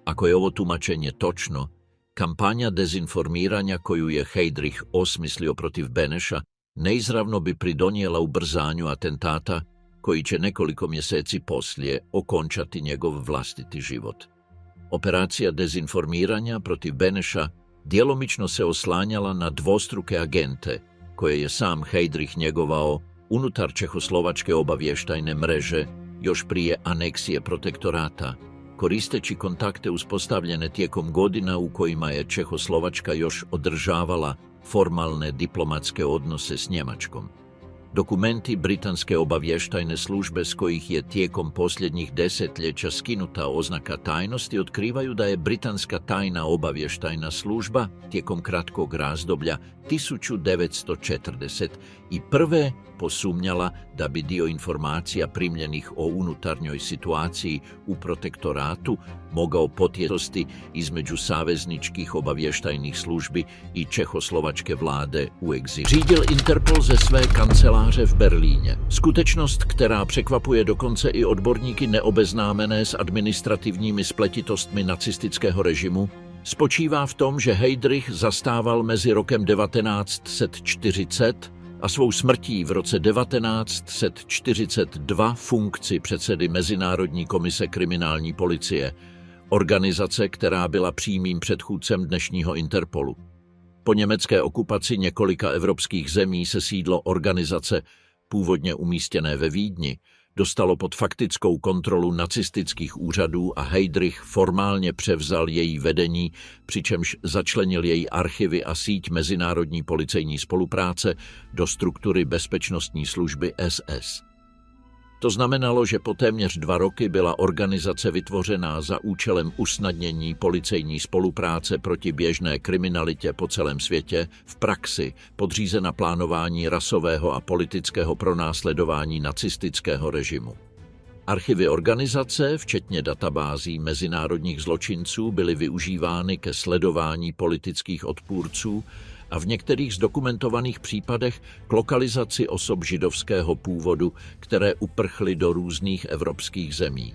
Ako je ovo tumačenje točno, kampanja dezinformiranja koju je Heydrich osmislio protiv Beneša neizravno bi pridonijela ubrzanju atentata koji će nekoliko mjeseci poslije okončati njegov vlastiti život. Operacija dezinformiranja protiv Beneša djelomično se oslanjala na dvostruke agente koje je sam Heydrich njegovao unutar Čehoslovačke obavještajne mreže još prije aneksije protektorata, koristeći kontakte uspostavljene tijekom godina u kojima je Čehoslovačka još održavala formalne diplomatske odnose s Njemačkom. Dokumenti britanske obavještajne službe s kojih je tijekom posljednjih desetljeća skinuta oznaka tajnosti otkrivaju da je britanska tajna obavještajna služba tijekom kratkog razdoblja 1941. posumnjala da bi dio informacija primljenih o unutarnjoj situaciji u protektoratu mogao potjetosti između savezničkih obavještajnih službi i čehoslovačke vlade u egzilu. Řídil Interpol ze své kanceláře v Berlíně. Skutečnost, která překvapuje dokonce i odborníky neobeznámené s administrativními spletitostmi nacistického režimu, spočívá v tom, že Heydrich zastával mezi rokem 1940 a svou smrtí v roce 1942 funkci předsedy Mezinárodní komise kriminální policie, organizace, která byla přímým předchůdcem dnešního Interpolu. Po německé okupaci několika evropských zemí se sídlo organizace, původně umístěné ve Vídni, dostalo pod faktickou kontrolu nacistických úřadů a Heydrich formálně převzal její vedení, přičemž začlenil její archivy a síť mezinárodní policejní spolupráce do struktury bezpečnostní služby SS. To znamenalo, že po téměř 2 roky byla organizace vytvořená za účelem usnadnění policejní spolupráce proti běžné kriminalitě po celém světě, v praxi podřízena plánování rasového a politického pronásledování nacistického režimu. Archivy organizace, včetně databází mezinárodních zločinců, byly využívány ke sledování politických odpůrců a v některých zdokumentovaných případech k lokalizaci osob židovského původu, které uprchly do různých evropských zemí.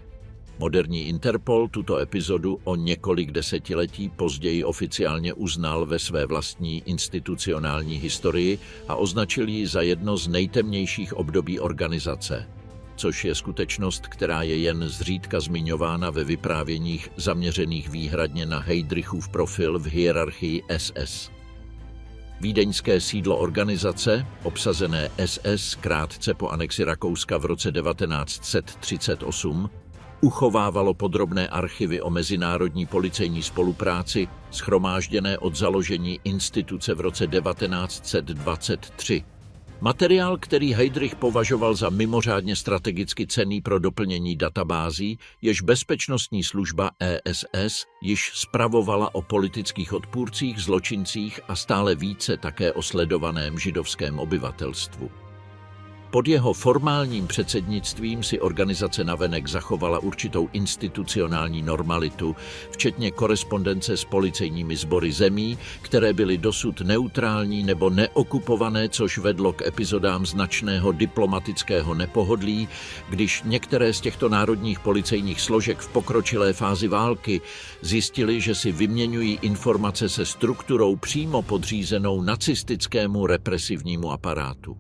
Moderní Interpol tuto epizodu o několik desetiletí později oficiálně uznal ve své vlastní institucionální historii a označil ji za jedno z nejtemnějších období organizace, což je skutečnost, která je jen zřídka zmiňována ve vyprávěních zaměřených výhradně na Heydrichův profil v hierarchii SS. Vídeňské sídlo organizace, obsazené SS krátce po anexi Rakouska v roce 1938, uchovávalo podrobné archivy o mezinárodní policejní spolupráci shromážděné od založení instituce v roce 1923. Materiál, který Heydrich považoval za mimořádně strategicky cenný pro doplnění databází, jež bezpečnostní služba ESS již spravovala o politických odpůrcích, zločincích a stále více také o sledovaném židovském obyvatelstvu. Pod jeho formálním předsednictvím si organizace navenek zachovala určitou institucionální normalitu, včetně korespondence s policejními sbory zemí, které byly dosud neutrální nebo neokupované, což vedlo k epizodám značného diplomatického nepohodlí, když některé z těchto národních policejních složek v pokročilé fázi války zjistili, že si vyměňují informace se strukturou přímo podřízenou nacistickému represivnímu aparátu.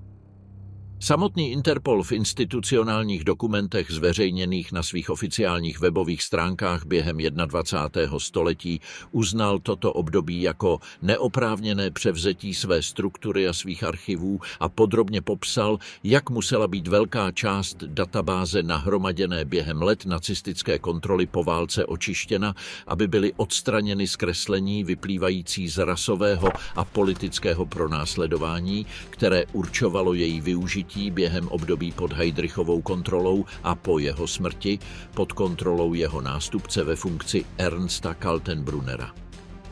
Samotný Interpol v institucionálních dokumentech zveřejněných na svých oficiálních webových stránkách během 21. století uznal toto období jako neoprávněné převzetí své struktury a svých archivů a podrobně popsal, jak musela být velká část databáze nahromaděné během let nacistické kontroly po válce očištěna, aby byly odstraněny zkreslení vyplývající z rasového a politického pronásledování, které určovalo její využití během období pod Heydrichovou kontrolou a po jeho smrti pod kontrolou jeho nástupce ve funkci Ernsta Kaltenbrunnera.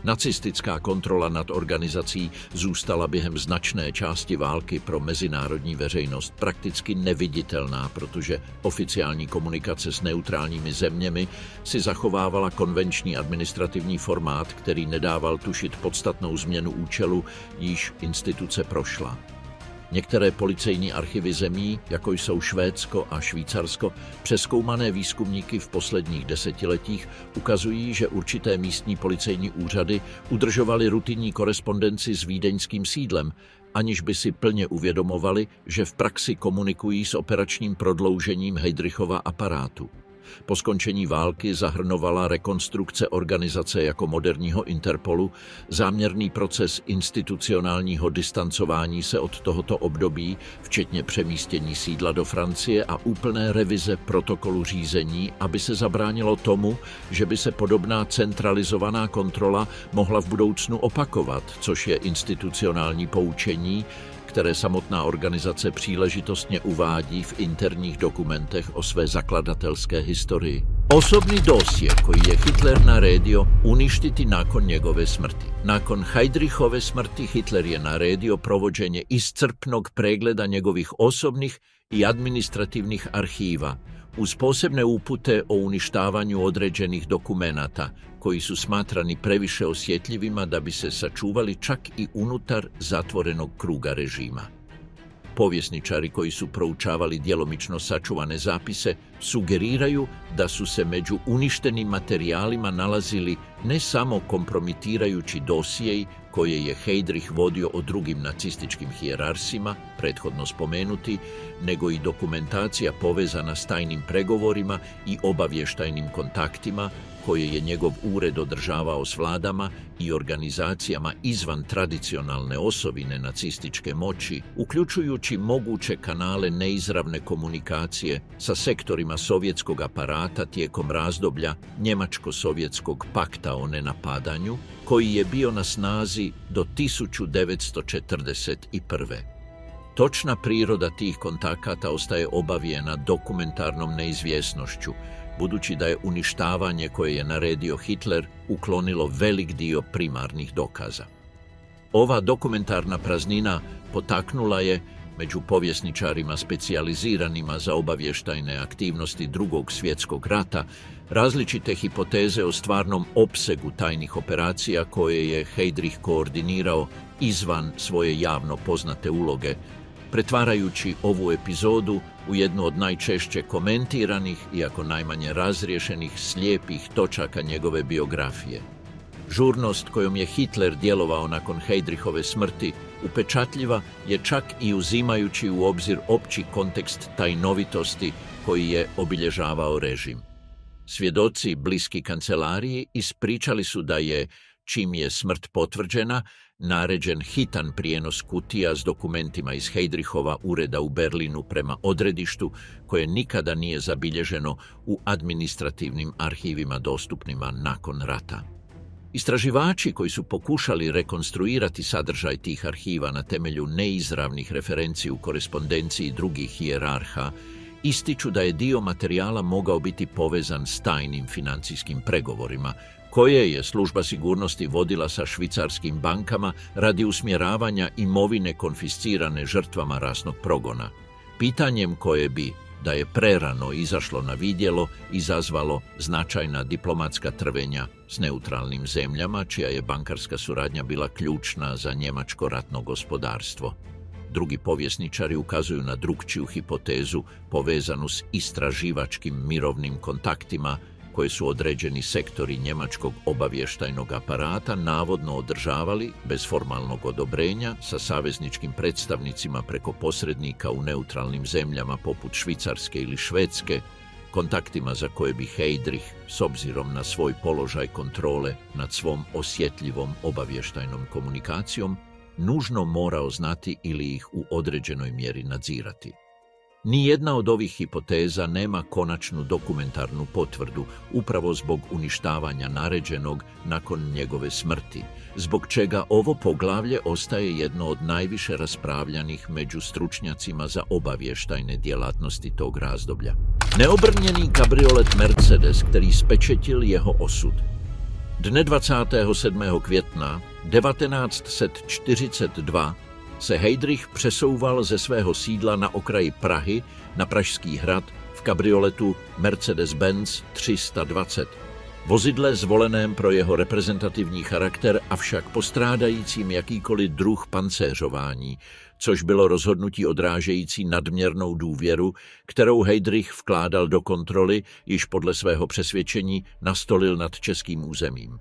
Nacistická kontrola nad organizací zůstala během značné části války pro mezinárodní veřejnost prakticky neviditelná, protože oficiální komunikace s neutrálními zeměmi si zachovávala konvenční administrativní formát, který nedával tušit podstatnou změnu účelu, již instituce prošla. Některé policejní archivy zemí, jako jsou Švédsko a Švýcarsko, přezkoumané výzkumníky v posledních desetiletích, ukazují, že určité místní policejní úřady udržovaly rutinní korespondenci s vídeňským sídlem, aniž by si plně uvědomovali, že v praxi komunikují s operačním prodloužením Heydrichova aparátu. Po skončení války zahrnovala rekonstrukce organizace jako moderního Interpolu, záměrný proces institucionálního distancování se od tohoto období, včetně přemístění sídla do Francie a úplné revize protokolu řízení, aby se zabránilo tomu, že by se podobná centralizovaná kontrola mohla v budoucnu opakovat, což je institucionální poučení, které samotná organizace příležitostně uvádí v interních dokumentech o své zakladatelské historii. Osobni dosje koji je Hitler naredio uništiti nakon njegove smrti. Nakon Heydrichove smrti Hitler je naredio provođenje iscrpnog pregleda njegovih osobnih i administrativnih arhiva, uz posebne upute o uništavanju određenih dokumenata, koji su smatrani previše osjetljivima da bi se sačuvali čak i unutar zatvorenog kruga režima. Povjesničari koji su proučavali djelomično sačuvane zapise sugeriraju da su se među uništenim materijalima nalazili ne samo kompromitirajući dosjei koje je Heydrich vodio o drugim nacističkim hijerarsima, prethodno spomenuti, nego i dokumentacija povezana s tajnim pregovorima i obavještajnim kontaktima koje je njegov ured održavao s vladama i organizacijama izvan tradicionalne osovine nacističke moći, uključujući moguće kanale neizravne komunikacije sa sektorima sovjetskog aparata tijekom razdoblja Njemačko-sovjetskog pakta o nenapadanju, koji je bio na snazi do 1941. Točna priroda tih kontakata ostaje obavijena dokumentarnom neizvjesnošću, budući da je uništavanje koje je naredio Hitler uklonilo velik dio primarnih dokaza. Ova dokumentarna praznina potaknula je, među povjesničarima specijaliziranima za obavještajne aktivnosti Drugog svjetskog rata, različite hipoteze o stvarnom opsegu tajnih operacija koje je Heydrich koordinirao izvan svoje javno poznate uloge, pretvarajući ovu epizodu u jednu od najčešće komentiranih i ako najmanje razriješenih slijepih točaka njegove biografije. Žurnost kojom je Hitler djelovao nakon Heydrichove smrti upečatljiva je čak i uzimajući u obzir opći kontekst tajnovitosti koji je obilježavao režim. Svjedoci bliski kancelariji ispričali su da je, čim je smrt potvrđena, naređen hitan prijenos kutija s dokumentima iz Heydrichova ureda u Berlinu prema odredištu koje nikada nije zabilježeno u administrativnim arhivima dostupnima nakon rata. Istraživači koji su pokušali rekonstruirati sadržaj tih arhiva na temelju neizravnih referenci u korespondenciji drugih hijerarha ističu da je dio materijala mogao biti povezan s tajnim financijskim pregovorima, koje je služba sigurnosti vodila sa švicarskim bankama radi usmjeravanja imovine konfiscirane žrtvama rasnog progona. Pitanjem koje bi, da je prerano izašlo na vidjelo, izazvalo značajna diplomatska trvenja s neutralnim zemljama, čija je bankarska suradnja bila ključna za njemačko ratno gospodarstvo. Drugi povjesničari ukazuju na drukčiju hipotezu povezanu s istraživačkim mirovnim kontaktima koje su određeni sektori njemačkog obavještajnog aparata navodno održavali bez formalnog odobrenja sa savezničkim predstavnicima preko posrednika u neutralnim zemljama poput Švicarske ili Švedske, kontaktima za koje bi Heydrich, s obzirom na svoj položaj kontrole nad svom osjetljivom obavještajnom komunikacijom, nužno morao znati ili ih u određenoj mjeri nadzirati. Nijedna od ovih hipoteza nema konačnu dokumentarnu potvrdu upravo zbog uništavanja naređenog nakon njegove smrti, zbog čega ovo poglavlje ostaje jedno od najviše raspravljanih među stručnjacima za obavještajne djelatnosti tog razdoblja. Neobrnjeni kabriolet Mercedes, který spečetil jeho osud. Dne 27. května 1942 se Heydrich přesouval ze svého sídla na okraji Prahy na Pražský hrad v kabrioletu Mercedes-Benz 320. Vozidle zvoleném pro jeho reprezentativní charakter, avšak postrádajícím jakýkoliv druh pancéřování, což bylo rozhodnutí odrážející nadměrnou důvěru, kterou Heydrich vkládal do kontroly, již podle svého přesvědčení nastolil nad českým územím.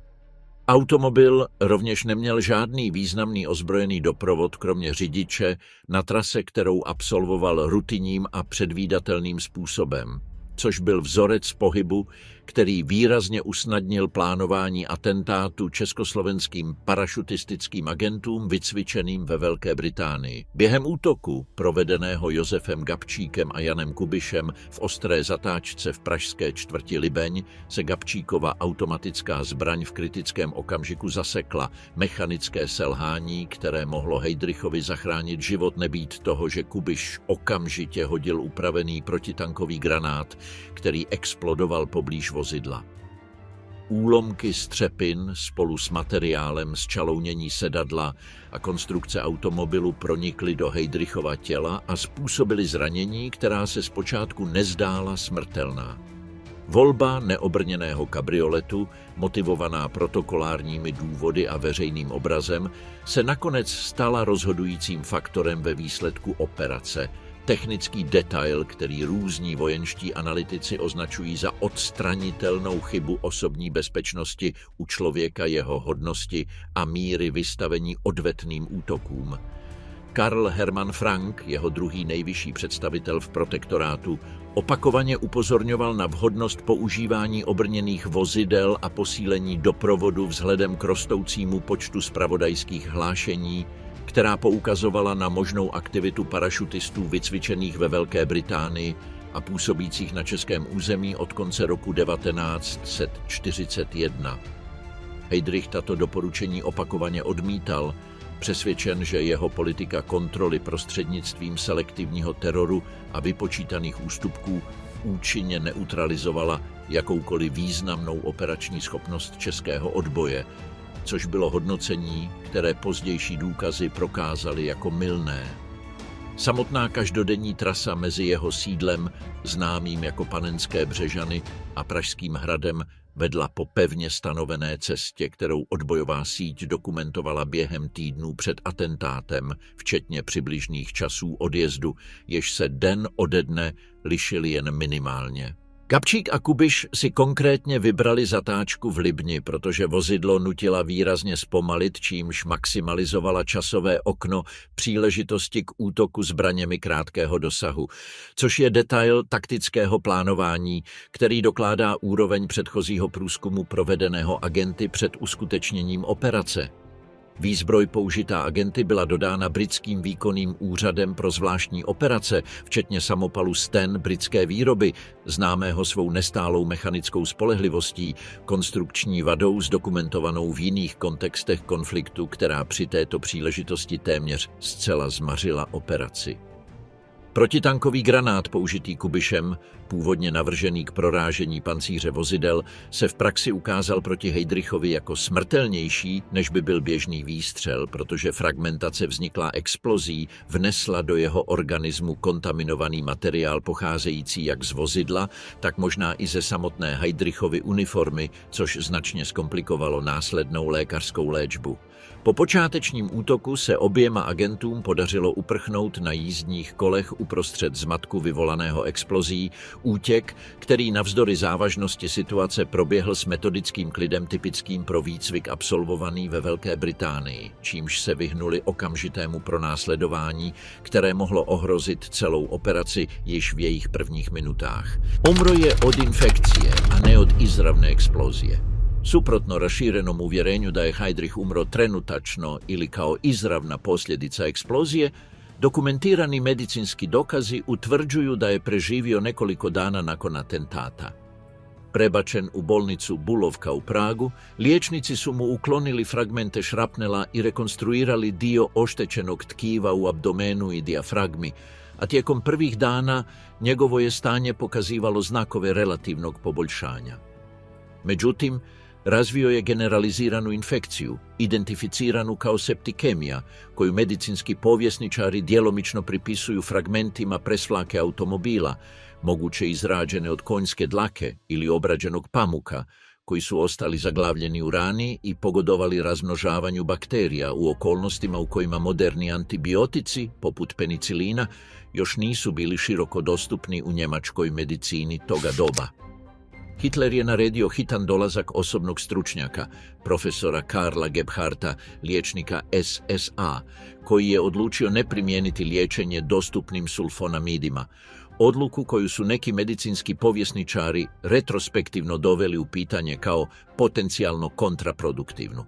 Automobil rovněž neměl žádný významný ozbrojený doprovod kromě řidiče na trase, kterou absolvoval rutinním a předvídatelným způsobem, což byl vzorec pohybu, který výrazně usnadnil plánování atentátu československým parašutistickým agentům vycvičeným ve Velké Británii. Během útoku, provedeného Josefem Gabčíkem a Janem Kubišem v ostré zatáčce v pražské čtvrti Libeň, se Gabčíkova automatická zbraň v kritickém okamžiku zasekla. Mechanické selhání, které mohlo Heydrichovi zachránit život, nebýt toho, že Kubiš okamžitě hodil upravený protitankový granát, který explodoval poblíž vozidla. Úlomky střepin spolu s materiálem z čalounění sedadla a konstrukce automobilu pronikly do Heydrichova těla a způsobily zranění, která se zpočátku nezdála smrtelná. Volba neobrněného kabrioletu, motivovaná protokolárními důvody a veřejným obrazem, se nakonec stala rozhodujícím faktorem ve výsledku operace. Technický detail, který různí vojenští analytici označují za odstranitelnou chybu osobní bezpečnosti u člověka, jeho hodnosti a míry vystavení odvetným útokům. Karl Hermann Frank, jeho druhý nejvyšší představitel v protektorátu, opakovaně upozorňoval na vhodnost používání obrněných vozidel a posílení doprovodu vzhledem k rostoucímu počtu zpravodajských hlášení, která poukazovala na možnou aktivitu parašutistů vycvičených ve Velké Británii a působících na českém území od konce roku 1941. Heydrich tato doporučení opakovaně odmítal, přesvědčen, že jeho politika kontroly prostřednictvím selektivního teroru a vypočítaných ústupků účinně neutralizovala jakoukoliv významnou operační schopnost českého odboje, což bylo hodnocení, které pozdější důkazy prokázaly jako mylné. Samotná každodenní trasa mezi jeho sídlem, známým jako Panenské Břežany, a Pražským hradem Vedla po pevně stanovené cestě, kterou odbojová síť dokumentovala během týdnů před atentátem, včetně přibližných časů odjezdu, jež se den ode dne lišily jen minimálně. Gabčík a Kubiš si konkrétně vybrali zatáčku v Libni, protože vozidlo nutila výrazně zpomalit, čímž maximalizovala časové okno příležitosti k útoku zbraněmi krátkého dosahu, což je detail taktického plánování, který dokládá úroveň předchozího průzkumu provedeného agenty před uskutečněním operace. Výzbroj použitá agenty byla dodána britským výkonným úřadem pro zvláštní operace, včetně samopalu Sten britské výroby, známého svou nestálou mechanickou spolehlivostí, konstrukční vadou zdokumentovanou v jiných kontextech konfliktu, která při této příležitosti téměř zcela zmařila operaci. Protitankový granát použitý Kubišem, původně navržený k prorážení pancíře vozidel, se v praxi ukázal proti Heydrichovi jako smrtelnější, než by byl běžný výstřel, protože fragmentace vzniklá explozí vnesla do jeho organismu kontaminovaný materiál pocházející jak z vozidla, tak možná i ze samotné Heydrichovy uniformy, což značně zkomplikovalo následnou lékařskou léčbu. Po počátečním útoku se oběma agentům podařilo uprchnout na jízdních kolech uprostřed zmatku vyvolaného explozí, útěk, který navzdory závažnosti situace proběhl s metodickým klidem typickým pro výcvik absolvovaný ve Velké Británii, čímž se vyhnuli okamžitému pronásledování, které mohlo ohrozit celou operaci již v jejich prvních minutách. Umro od infekcie a ne od izravne eksplozije. Suprotno raširenom uvjerenju da je Heydrich umro trenutačno ili kao izravna posljedica eksplozije, dokumentirani medicinski dokazi utvrđuju da je preživio nekoliko dana nakon atentata. Prebačen u bolnicu Bulovka u Pragu, liječnici su mu uklonili fragmente šrapnela i rekonstruirali dio oštećenog tkiva u abdomenu i dijafragmi, a tijekom prvih dana njegovo je stanje pokazivalo znakove relativnog poboljšanja. Međutim, razvio je generaliziranu infekciju, identificiranu kao septikemija, koju medicinski povjesničari djelomično pripisuju fragmentima presvlake automobila, moguće izrađene od konjske dlake ili obrađenog pamuka, koji su ostali zaglavljeni u rani i pogodovali razmnožavanju bakterija u okolnostima u kojima moderni antibiotici, poput penicilina, još nisu bili široko dostupni u njemačkoj medicini toga doba. Hitler je naredio hitan dolazak osobnog stručnjaka, profesora Karla Gebharta, liječnika SSA, koji je odlučio ne primijeniti liječenje dostupnim sulfonamidima, odluku koju su neki medicinski povjesničari retrospektivno doveli u pitanje kao potencijalno kontraproduktivnu.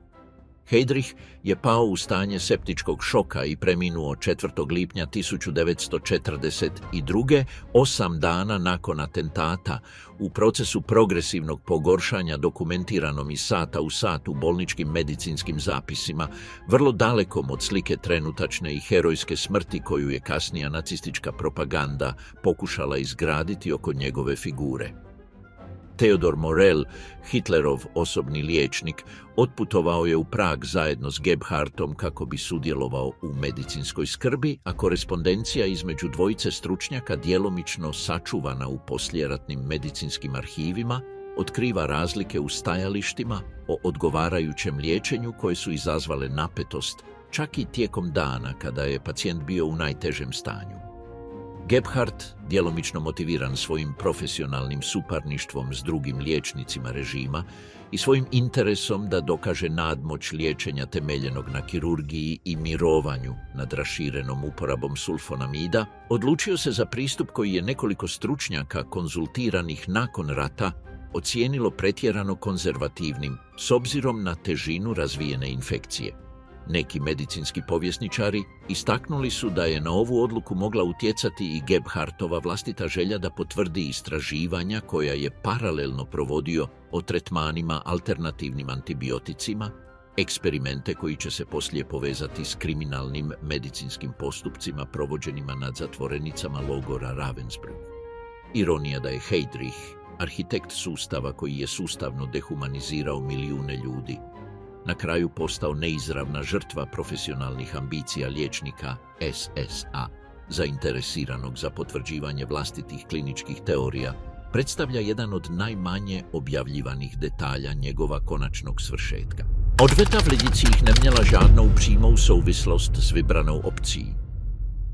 Heydrich je pao u stanje septičkog šoka i preminuo 4. lipnja 1942. 8 dana nakon atentata, u procesu progresivnog pogoršanja dokumentiranom iz sata u sat u bolničkim medicinskim zapisima, vrlo dalekom od slike trenutačne i herojske smrti koju je kasnija nacistička propaganda pokušala izgraditi oko njegove figure. Theodor Morell, Hitlerov osobni liječnik, otputovao je u Prag zajedno s Gebhardtom kako bi sudjelovao u medicinskoj skrbi, a korespondencija između dvojice stručnjaka djelomično sačuvana u poslijeratnim medicinskim arhivima otkriva razlike u stajalištima o odgovarajućem liječenju koje su izazvale napetost, čak i tijekom dana kada je pacijent bio u najtežem stanju. Gebhardt, djelomično motiviran svojim profesionalnim suparništvom s drugim liječnicima režima i svojim interesom da dokaže nadmoć liječenja temeljenog na kirurgiji i mirovanju nad raširenom uporabom sulfonamida, odlučio se za pristup koji je nekoliko stručnjaka konzultiranih nakon rata ocijenilo pretjerano konzervativnim s obzirom na težinu razvijene infekcije. Neki medicinski povjesničari istaknuli su da je na ovu odluku mogla utjecati i Gebhardtova vlastita želja da potvrdi istraživanja koja je paralelno provodio o tretmanima alternativnim antibioticima, eksperimente koji će se poslije povezati s kriminalnim medicinskim postupcima provođenima nad zatvorenicama logora Ravensbrück. Ironija da je Heydrich, arhitekt sustava koji je sustavno dehumanizirao milijune ljudi, na kraju postao neizravna žrtva profesionalnih ambicija liječnika SSA, zainteresiranog za potvrđivanje vlastitih kliničkih teorija, predstavlja jedan od najmanje objavljivaných detalja njegova konačnog svršetka. Odveta v Lidicích neměla žádnou přímou souvislost s vybranou obcí.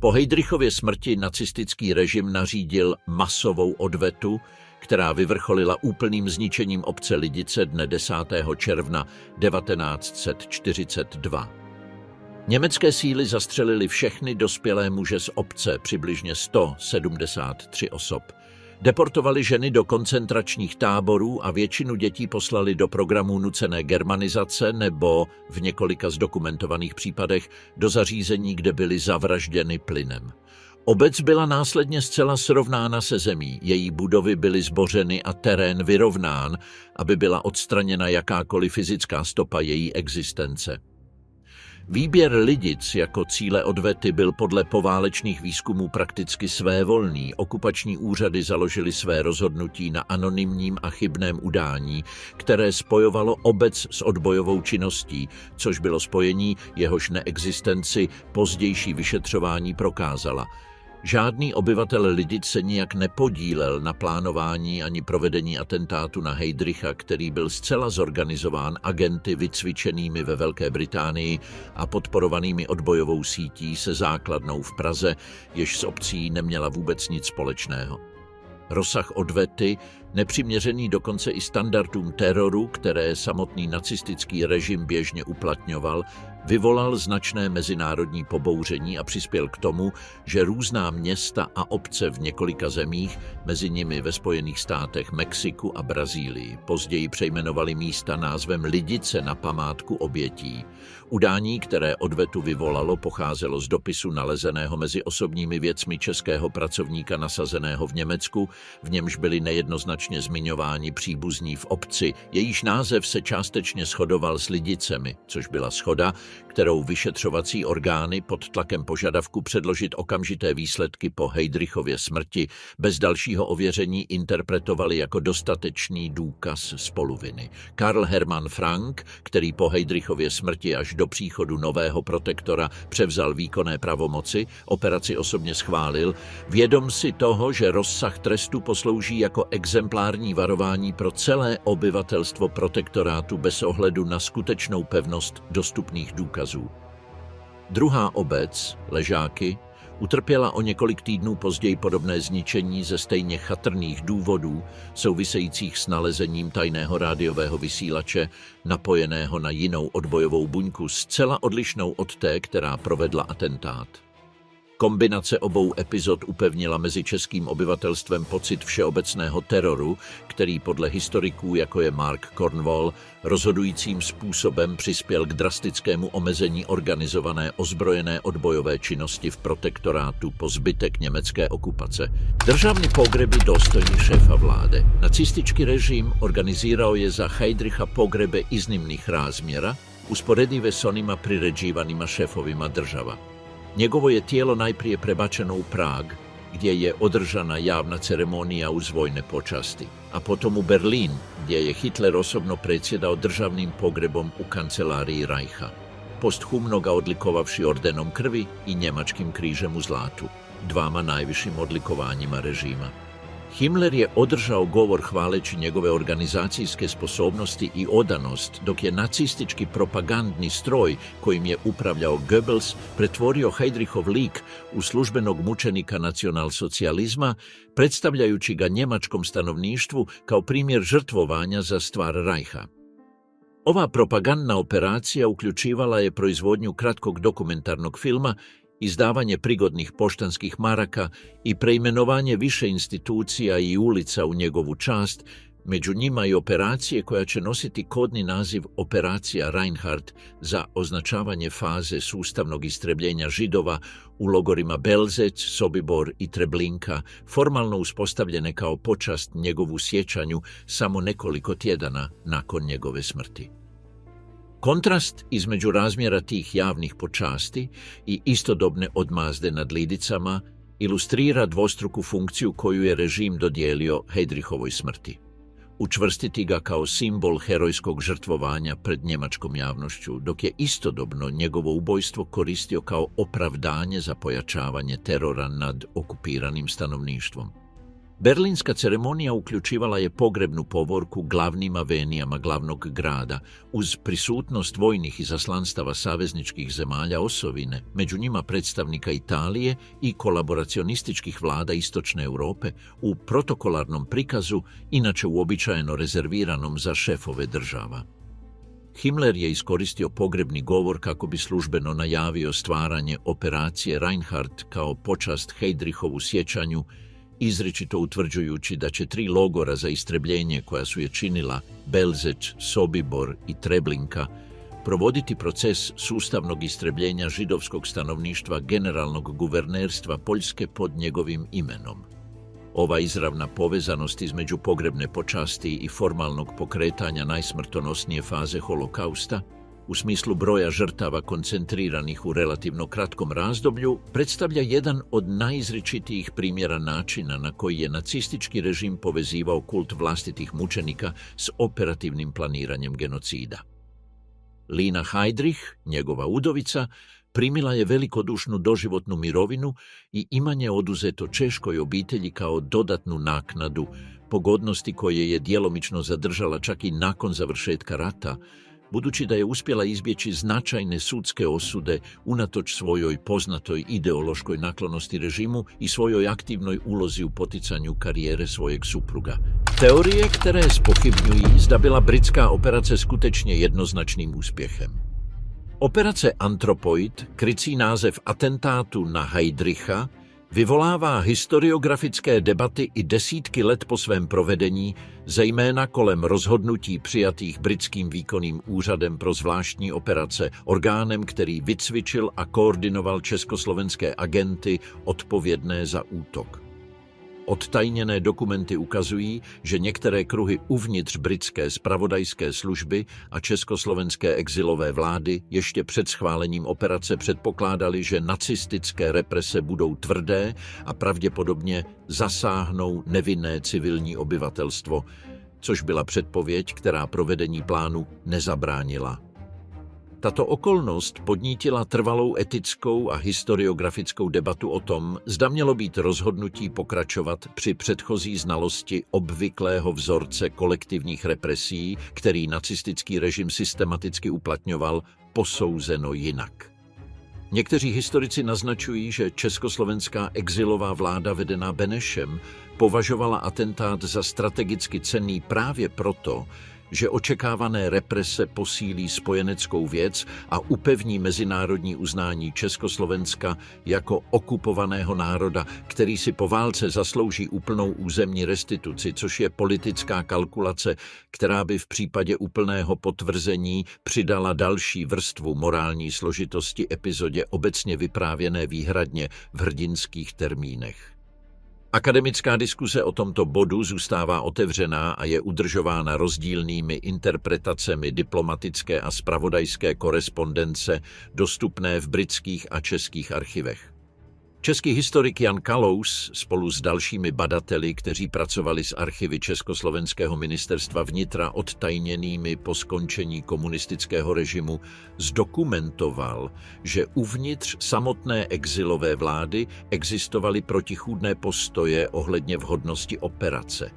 Po Heydrichově smrti nacistický režim nařídil masovou odvetu, která vyvrcholila úplným zničením obce Lidice dne 10. června 1942. Německé síly zastřelily všechny dospělé muže z obce, přibližně 173 osob. Deportovali ženy do koncentračních táborů a většinu dětí poslali do programů nucené germanizace nebo v několika zdokumentovaných případech do zařízení, kde byly zavražděny plynem. Obec byla následně zcela srovnána se zemí, její budovy byly zbořeny a terén vyrovnán, aby byla odstraněna jakákoliv fyzická stopa její existence. Výběr Lidic jako cíle odvety byl podle poválečných výzkumů prakticky svévolný. Okupační úřady založily své rozhodnutí na anonymním a chybném udání, které spojovalo obec s odbojovou činností, což bylo spojení, jehož neexistenci pozdější vyšetřování prokázala. Žádný obyvatel Lidic se nijak nepodílel na plánování ani provedení atentátu na Heydricha, který byl zcela zorganizován agenty vycvičenými ve Velké Británii a podporovanými odbojovou sítí se základnou v Praze, jež s obcí neměla vůbec nic společného. Rozsah odvety, nepřiměřený dokonce i standardům teroru, které samotný nacistický režim běžně uplatňoval, vyvolal značné mezinárodní pobouření a přispěl k tomu, že různá města a obce v několika zemích, mezi nimi ve Spojených státech, Mexiku a Brazílii, později přejmenovali místa názvem Lidice na památku obětí. Udání, které odvetu vyvolalo, pocházelo z dopisu nalezeného mezi osobními věcmi českého pracovníka nasazeného v Německu, v němž byli nejednoznačně zmiňováni příbuzní v obci, jejíž název se částečně shodoval s Lidicemi, což byla shoda, kterou vyšetřovací orgány pod tlakem požadavku předložit okamžité výsledky po Heydrichově smrti bez dalšího ověření interpretovali jako dostatečný důkaz spoluviny. Karl Hermann Frank, který po Heydrichově smrti až do příchodu nového protektora převzal výkonné pravomoci, operaci osobně schválil, vědom si toho, že rozsah trestu poslouží jako exemplární varování pro celé obyvatelstvo protektorátu bez ohledu na skutečnou pevnost dostupných důkazů. Druhá obec, Ležáky, utrpěla o několik týdnů později podobné zničení ze stejně chatrných důvodů souvisejících s nalezením tajného rádiového vysílače napojeného na jinou odbojovou buňku zcela odlišnou od té, která provedla atentát. Kombinace obou epizod upevnila mezi českým obyvatelstvem pocit všeobecného teroru, který podle historiků, jako je Mark Cornwall, rozhodujícím způsobem přispěl k drastickému omezení organizované ozbrojené odbojové činnosti v protektorátu po zbytek německé okupace. Državní pogreby dostojní šéfa vlády. Nacistički režim organizirao je za Heydricha pogrebe iznimnih razmjera, usporedive s onima priređivanima šefovima država. Njegovo je tijelo najprije prebačeno u Prag, gdje je održana javna ceremonija uz vojne počasti, a potom u Berlin, gdje je Hitler osobno predsjedao državnim pogrebom u kancelariji Reicha, posthumno ga odlikovavši ordenom krvi i njemačkim križem u zlatu, dvama najvišim odlikovanjima režima. Himmler je održao govor hvaleći njegove organizacijske sposobnosti i odanost, dok je nacistički propagandni stroj kojim je upravljao Goebbels pretvorio Heydrichov lik u službenog mučenika nacionalsocijalizma, predstavljajući ga njemačkom stanovništvu kao primjer žrtvovanja za stvar Reicha. Ova propagandna operacija uključivala je proizvodnju kratkog dokumentarnog filma, izdavanje prigodnih poštanskih maraka i preimenovanje više institucija i ulica u njegovu čast, među njima i operacije koja će nositi kodni naziv Operacija Reinhardt za označavanje faze sustavnog istrebljenja Židova u logorima Belzec, Sobibor i Treblinka, formalno uspostavljene kao počast njegovu sjećanju samo nekoliko tjedana nakon njegove smrti. Kontrast između razmjera tih javnih počasti i istodobne odmazde nad Lidicama ilustrira dvostruku funkciju koju je režim dodijelio Heydrichovoj smrti. Učvrstiti ga kao simbol herojskog žrtvovanja pred njemačkom javnošću, dok je istodobno njegovo ubojstvo koristio kao opravdanje za pojačavanje terora nad okupiranim stanovništvom. Berlínska ceremonija uključivala je pogrebnu povorku glavnim avenijama glavnog grada, uz prisutnost vojnih izaslanstava savezničkih zemalja osovine, među njima predstavnika Italije i kolaboracionističkih vlada Istočne Europe, u protokolarnom prikazu, inače uobičajeno rezerviranom za šefove država. Himmler je iskoristio pogrebni govor kako bi službeno najavio stvaranje operacije Reinhardt kao počast Heydrichovu sjećanju, izričito utvrđujući da će 3 logora za istrebljenje koja su je činila Belzec, Sobibor i Treblinka provoditi proces sustavnog istrebljenja židovskog stanovništva generalnog guvernerstva Poljske pod njegovim imenom. Ova izravna povezanost između pogrebne počasti i formalnog pokretanja najsmrtonosnije faze holokausta, u smislu broja žrtava koncentriranih u relativno kratkom razdoblju, predstavlja jedan od najizričitijih primjera načina na koji je nacistički režim povezivao kult vlastitih mučenika s operativnim planiranjem genocida. Lina Heydrich, njegova udovica, primila je velikodušnu doživotnu mirovinu i imanje oduzeto češkoj obitelji kao dodatnu naknadu, pogodnosti koje je djelomično zadržala čak i nakon završetka rata, budući da je uspjela izbjeći značajne sudske osude unatoč svojoj poznatoj ideološkoj naklonosti režimu i svojoj aktivnoj ulozi u poticanju karijere svojeg supruga. Teorije, které spochybňují, zda byla britská operace skutečně jednoznačným úspěchem. Operace Anthropoid, krycí název atentátu na Heydricha, vyvolává historiografické debaty i desítky let po svém provedení, zejména kolem rozhodnutí přijatých britským výkonným úřadem pro zvláštní operace, orgánem, který vycvičil a koordinoval československé agenty odpovědné za útok. Odtajněné dokumenty ukazují, že některé kruhy uvnitř britské zpravodajské služby a československé exilové vlády ještě před schválením operace předpokládali, že nacistické represe budou tvrdé a pravděpodobně zasáhnou nevinné civilní obyvatelstvo, což byla předpověď, která provedení plánu nezabránila. Tato okolnost podnítila trvalou etickou a historiografickou debatu o tom, zda mělo být rozhodnutí pokračovat při předchozí znalosti obvyklého vzorce kolektivních represí, který nacistický režim systematicky uplatňoval, posouzeno jinak. Někteří historici naznačují, že československá exilová vláda vedená Benešem považovala atentát za strategicky cenný právě proto, že očekávané represe posílí spojeneckou věc a upevní mezinárodní uznání Československa jako okupovaného národa, který si po válce zaslouží úplnou územní restituci, což je politická kalkulace, která by v případě úplného potvrzení přidala další vrstvu morální složitosti epizodě obecně vyprávěné výhradně v hrdinských termínech. Akademická diskuse o tomto bodu zůstává otevřená a je udržována rozdílnými interpretacemi diplomatické a zpravodajské korespondence dostupné v britských a českých archivech. Český historik Jan Kalous spolu s dalšími badateli, kteří pracovali s archivy Československého ministerstva vnitra odtajněnými po skončení komunistického režimu, zdokumentoval, že uvnitř samotné exilové vlády existovaly protichůdné postoje ohledně vhodnosti operace.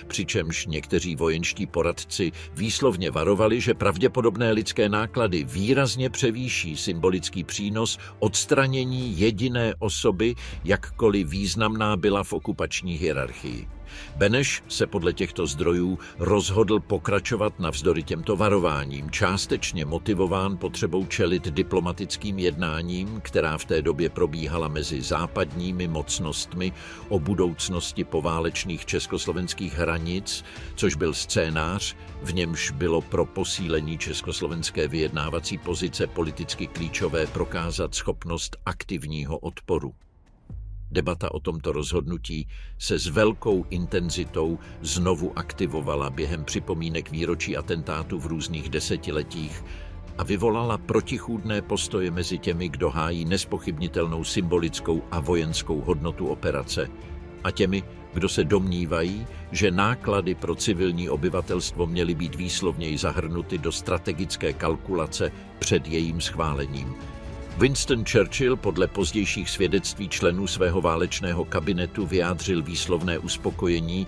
Přičemž někteří vojenští poradci výslovně varovali, že pravděpodobné lidské náklady výrazně převýší symbolický přínos odstranění jediné osoby, jakkoliv významná byla v okupační hierarchii. Beneš se podle těchto zdrojů rozhodl pokračovat navzdory těmto varováním, částečně motivován potřebou čelit diplomatickým jednáním, která v té době probíhala mezi západními mocnostmi o budoucnosti poválečných československých hranic, což byl scénář, v němž bylo pro posílení československé vyjednávací pozice politicky klíčové prokázat schopnost aktivního odporu. Debata o tomto rozhodnutí se s velkou intenzitou znovu aktivovala během připomínek výročí atentátu v různých desetiletích a vyvolala protichůdné postoje mezi těmi, kdo hájí nespochybnitelnou symbolickou a vojenskou hodnotu operace, a těmi, kdo se domnívají, že náklady pro civilní obyvatelstvo měly být výslovněji zahrnuty do strategické kalkulace před jejím schválením. Winston Churchill podle pozdějších svědectví členů svého válečného kabinetu vyjádřil výslovné uspokojení,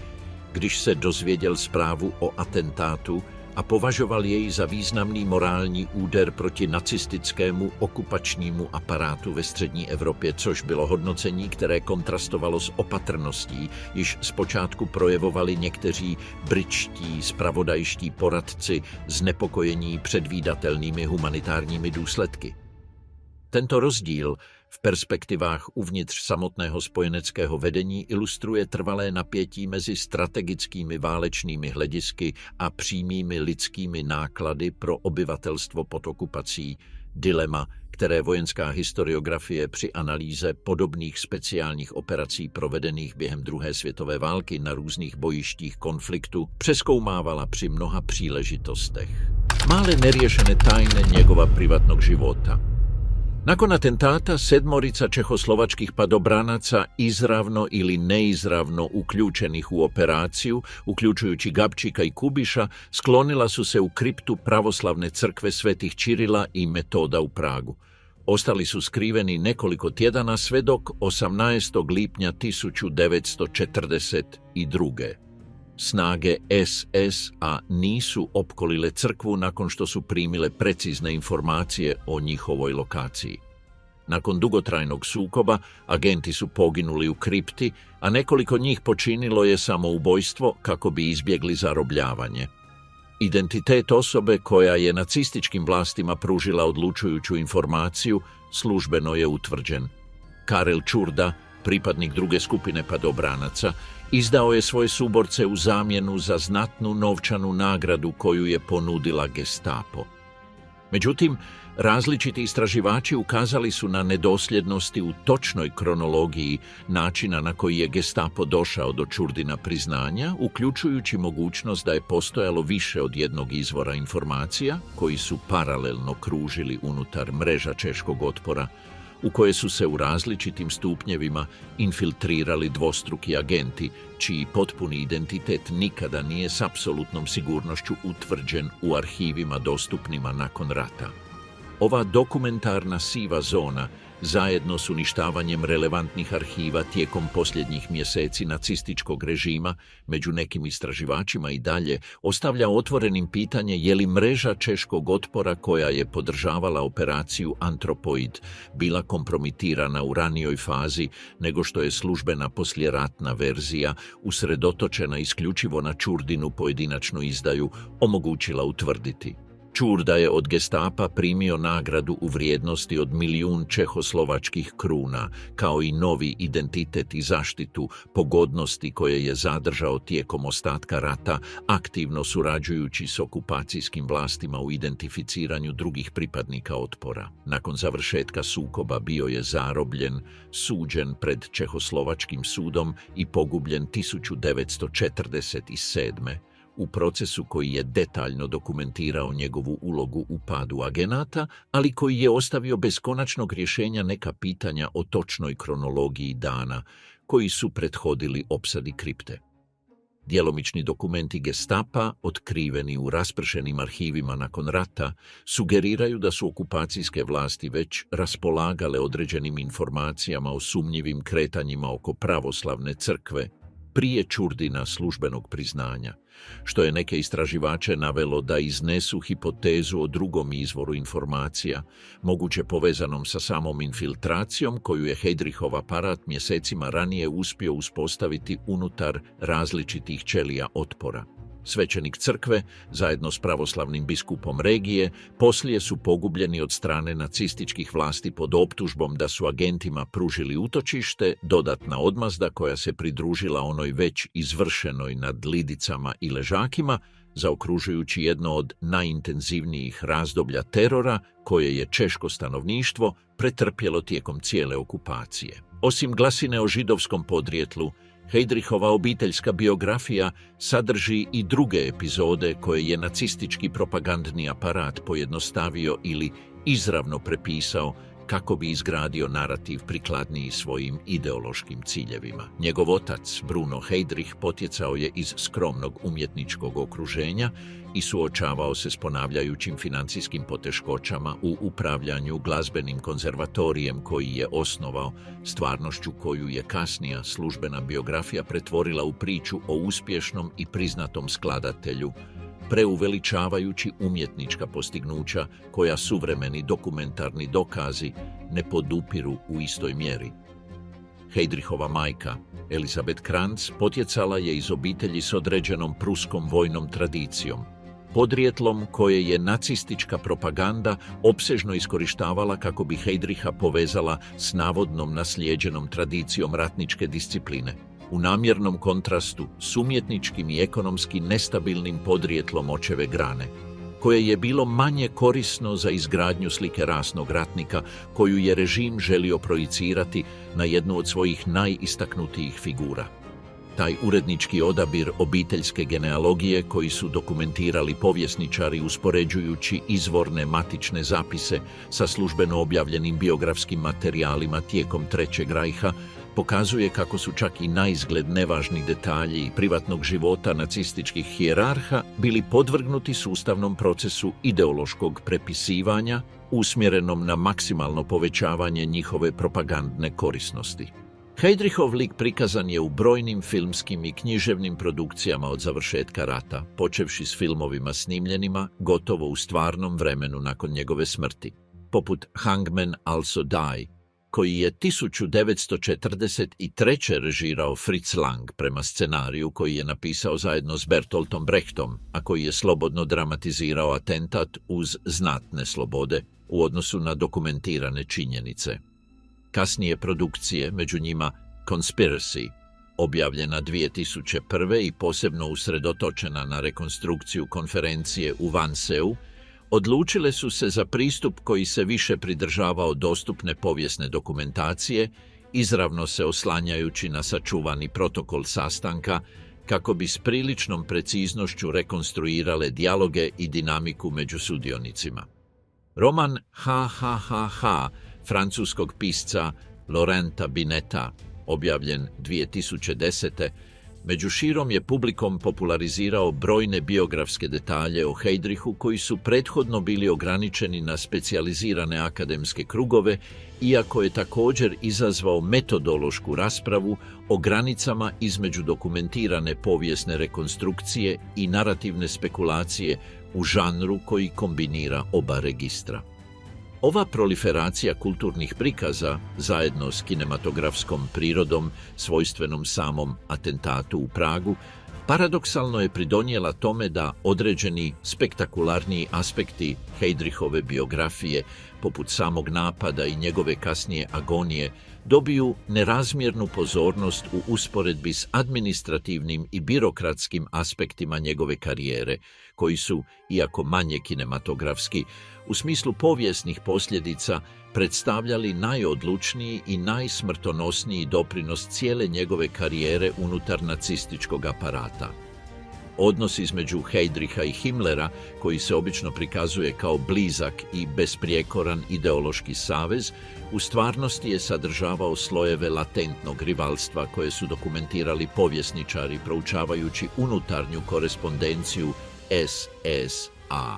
když se dozvěděl zprávu o atentátu a považoval jej za významný morální úder proti nacistickému okupačnímu aparátu ve střední Evropě, což bylo hodnocení, které kontrastovalo s opatrností, již zpočátku projevovali někteří britští zpravodajští poradci znepokojení předvídatelnými humanitárními důsledky. Tento rozdíl v perspektivách uvnitř samotného spojeneckého vedení ilustruje trvalé napětí mezi strategickými válečnými hledisky a přímými lidskými náklady pro obyvatelstvo pod okupací, dilema, které vojenská historiografie při analýze podobných speciálních operací provedených během druhé světové války na různých bojištích konfliktu přeskoumávala při mnoha příležitostech. Male neriješene tajne njegova privatnog života. Nakon atentata sedmorica čehoslovačkih padobranaca izravno ili neizravno uključenih u operaciju, uključujući Gabčika i Kubiša, sklonila su se u kriptu pravoslavne crkve Svetih Čirila i Metoda u Pragu. Ostali su skriveni nekoliko tjedana sve dok 18. lipnja 1942. Snage SS-a nisu opkolile crkvu nakon što su primile precizne informacije o njihovoj lokaciji. Nakon dugotrajnog sukoba, agenti su poginuli u kripti, a nekoliko njih počinilo je samoubojstvo kako bi izbjegli zarobljavanje. Identitet osobe koja je nacističkim vlastima pružila odlučujuću informaciju službeno je utvrđen. Karel Čurda, pripadnik druge skupine padobranaca, izdao je svoje suborce u zamjenu za znatnu novčanu nagradu koju je ponudila Gestapo. Međutim, različiti istraživači ukazali su na nedosljednosti u točnoj kronologiji načina na koji je Gestapo došao do Čurdina priznanja, uključujući mogućnost da je postojalo više od jednog izvora informacija koji su paralelno kružili unutar mreža češkog otpora, u koje su se u različitim stupnjevima infiltrirali dvostruki agenti, čiji potpuni identitet nikada nije s apsolutnom sigurnošću utvrđen u arhivima dostupnima nakon rata. Ova dokumentarna siva zona, zajedno s uništavanjem relevantnih arhiva tijekom posljednjih mjeseci nacističkog režima, među nekim istraživačima i dalje, ostavlja otvorenim pitanje je li mreža češkog otpora koja je podržavala operaciju Antropoid bila kompromitirana u ranijoj fazi nego što je službena poslijeratna verzija, usredotočena isključivo na Čurdinu pojedinačnu izdaju, omogućila utvrditi. Čurda je od Gestapa primio nagradu u vrijednosti od 1.000.000 čehoslovačkih kruna, kao i novi identitet i zaštitu pogodnosti koje je zadržao tijekom ostatka rata, aktivno surađujući s okupacijskim vlastima u identificiranju drugih pripadnika otpora. Nakon završetka sukoba bio je zarobljen, suđen pred Čehoslovačkim sudom i pogubljen 1947. u procesu koji je detaljno dokumentirao njegovu ulogu u padu agenata, ali koji je ostavio bez konačnog rješenja neka pitanja o točnoj kronologiji dana koji su prethodili opsadi kripte. Djelomični dokumenti Gestapa, otkriveni u raspršenim arhivima nakon rata, sugeriraju da su okupacijske vlasti već raspolagale određenim informacijama o sumnjivim kretanjima oko pravoslavne crkve prije Čurdina službenog priznanja, što je neke istraživače navelo da iznesu hipotezu o drugom izvoru informacija, moguće povezanom sa samom infiltracijom koju je Heydrichov aparat mjesecima ranije uspio uspostaviti unutar različitih ćelija otpora. Svećenik crkve, zajedno s pravoslavnim biskupom regije, poslije su pogubljeni od strane nacističkih vlasti pod optužbom da su agentima pružili utočište, dodatna odmazda koja se pridružila onoj već izvršenoj nad Lidicama i Ležakima, zaokružujući jedno od najintenzivnijih razdoblja terora koje je češko stanovništvo pretrpjelo tijekom cijele okupacije. Osim glasine o židovskom podrijetlu, Heydrichova obiteljska biografija sadrži i druge epizode koje je nacistički propagandni aparat pojednostavio ili izravno prepisao kako bi izgradio narativ prikladniji svojim ideološkim ciljevima. Njegov otac, Bruno Heydrich, potjecao je iz skromnog umjetničkog okruženja i suočavao se s ponavljajućim financijskim poteškoćama u upravljanju glazbenim konzervatorijem koji je osnovao, stvarnošću koju je kasnija službena biografija pretvorila u priču o uspješnom i priznatom skladatelju, preuveličavajući umjetnička postignuća koja suvremeni dokumentarni dokazi ne podupiru u istoj mjeri. Heydrichova majka, Elisabeth Kranz, potjecala je iz obitelji s određenom pruskom vojnom tradicijom, podrijetlom koje je nacistička propaganda opsežno iskorištavala kako bi Heydricha povezala s navodnom naslijeđenom tradicijom ratničke discipline, u namjernom kontrastu s umjetničkim i ekonomski nestabilnim podrijetlom očeve grane, koje je bilo manje korisno za izgradnju slike rasnog ratnika koju je režim želio projicirati na jednu od svojih najistaknutijih figura. Taj urednički odabir obiteljske genealogije koji su dokumentirali povjesničari uspoređujući izvorne matične zapise sa službeno objavljenim biografskim materijalima tijekom Trećeg rajha pokazuje kako su čak i naizgled nevažni detalji privatnog života nacističkih hijerarha bili podvrgnuti sustavnom procesu ideološkog prepisivanja usmjerenom na maksimalno povećavanje njihove propagandne korisnosti. Heydrichov lik prikazan je u brojnim filmskim i književnim produkcijama od završetka rata, počevši s filmovima snimljenima gotovo u stvarnom vremenu nakon njegove smrti, poput Hangmen Also Die, koji je 1943. režirao Fritz Lang prema scenariju koji je napisao zajedno s Bertoltom Brechtom, a koji je slobodno dramatizirao atentat uz znatne slobode u odnosu na dokumentirane činjenice. Kasnije produkcije, među njima Conspiracy, objavljena 2001. i posebno usredotočena na rekonstrukciju konferencije u Wannseu, odlučile su se za pristup koji se više pridržavao dostupne povijesne dokumentacije, izravno se oslanjajući na sačuvani protokol sastanka, kako bi s priličnom preciznošću rekonstruirale dijaloge i dinamiku među sudionicima. Roman HHHH francuskog pisca Laurenta Bineta, objavljen 2010. među širom je publikom popularizirao brojne biografske detalje o Heydrichu koji su prethodno bili ograničeni na specijalizirane akademske krugove, iako je također izazvao metodološku raspravu o granicama između dokumentirane povijesne rekonstrukcije i narativne spekulacije u žanru koji kombinira oba registra. Ova proliferacija kulturnih prikaza, zajedno s kinematografskom prirodom svojstvenom samom atentatu u Pragu, paradoksalno je pridonijela tome da određeni spektakularniji aspekti Heydrichove biografije, poput samog napada i njegove kasnije agonije, dobiju nerazmjernu pozornost u usporedbi s administrativnim i birokratskim aspektima njegove karijere, koji su, iako manje kinematografski, u smislu povijesnih posljedica predstavljali najodlučniji i najsmrtonosniji doprinos cijele njegove karijere unutar nacističkog aparata. Odnos između Heydricha i Himmlera, koji se obično prikazuje kao blizak i besprijekoran ideološki savez, u stvarnosti je sadržavao slojeve latentnog rivalstva koje su dokumentirali povjesničari proučavajući unutarnju korespondenciju SSA.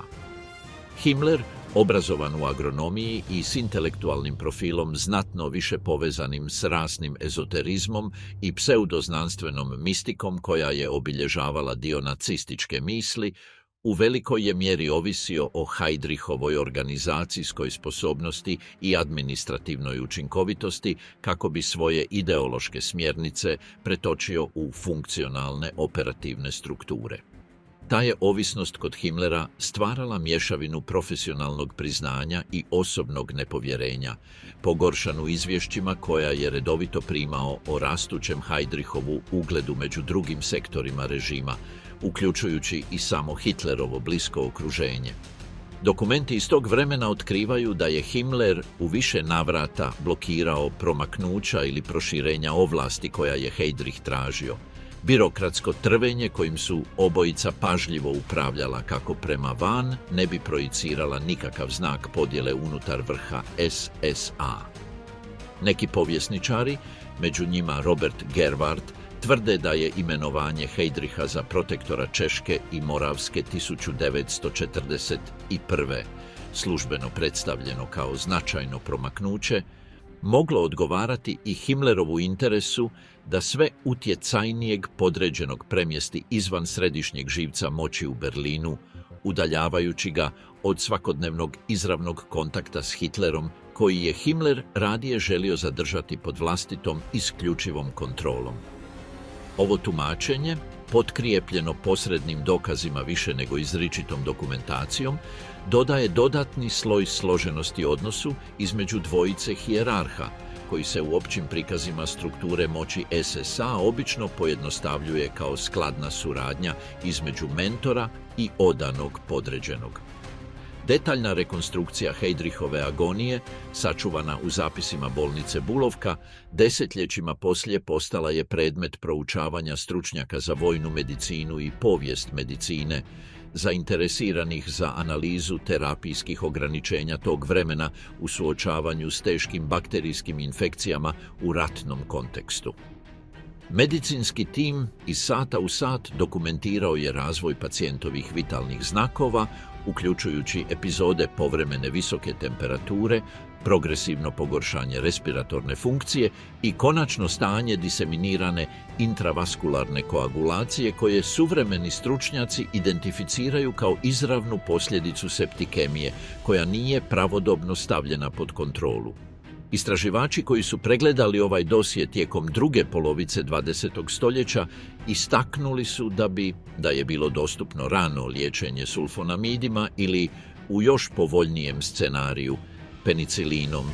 Himmler, obrazovan u agronomiji i s intelektualnim profilom znatno više povezanim s rasnim ezoterizmom i pseudoznanstvenom mistikom koja je obilježavala dio nacističke misli, u velikoj je mjeri ovisio o Heydrichovoj organizacijskoj sposobnosti i administrativnoj učinkovitosti kako bi svoje ideološke smjernice pretočio u funkcionalne operativne strukture. Ta je ovisnost kod Himmlera stvarala mješavinu profesionalnog priznanja i osobnog nepovjerenja, pogoršanu izvješćima koja je redovito primao o rastućem Heydrichovu ugledu među drugim sektorima režima, uključujući i samo Hitlerovo blisko okruženje. Dokumenti iz tog vremena otkrivaju da je Himmler u više navrata blokirao promaknuća ili proširenja ovlasti koja je Heydrich tražio, Birokratsko trvenje kojim su obojica pažljivo upravljala kako prema van ne bi projicirala nikakav znak podjele unutar vrha SSA. Neki povjesničari, među njima Robert Gerward, tvrde da je imenovanje Heydricha za protektora Češke i Moravske 1941. službeno predstavljeno kao značajno promaknuće, moglo odgovarati i Himmlerovu interesu da sve utjecajnijeg podređenog premjesti izvan središnjeg živca moći u Berlinu, udaljavajući ga od svakodnevnog izravnog kontakta s Hitlerom, koji je Himmler radije želio zadržati pod vlastitom isključivom kontrolom. Ovo tumačenje, potkrijepljeno posrednim dokazima više nego izričitom dokumentacijom, dodaje dodatni sloj složenosti odnosu između dvojice hijerarha, koji se u općim prikazima strukture moći SSA obično pojednostavljuje kao skladna suradnja između mentora i odanog podređenog. Detaljna rekonstrukcija Heydrichove agonije, sačuvana u zapisima bolnice Bulovka, desetljećima poslije postala je predmet proučavanja stručnjaka za vojnu medicinu i povijest medicine, zainteresiranih za analizu terapijskih ograničenja tog vremena u suočavanju s teškim bakterijskim infekcijama u ratnom kontekstu. Medicinski tim iz sata u sat dokumentirao je razvoj pacijentovih vitalnih znakova, uključujući epizode povremene visoke temperature, progresivno pogoršanje respiratorne funkcije i konačno stanje diseminirane intravaskularne koagulacije koje suvremeni stručnjaci identificiraju kao izravnu posljedicu septikemije koja nije pravodobno stavljena pod kontrolu. Istraživači koji su pregledali ovaj dosje tijekom druge polovice 20. stoljeća istaknuli su da je bilo dostupno rano liječenje sulfonamidima ili, u još povoljnijem scenariju, penicilinom,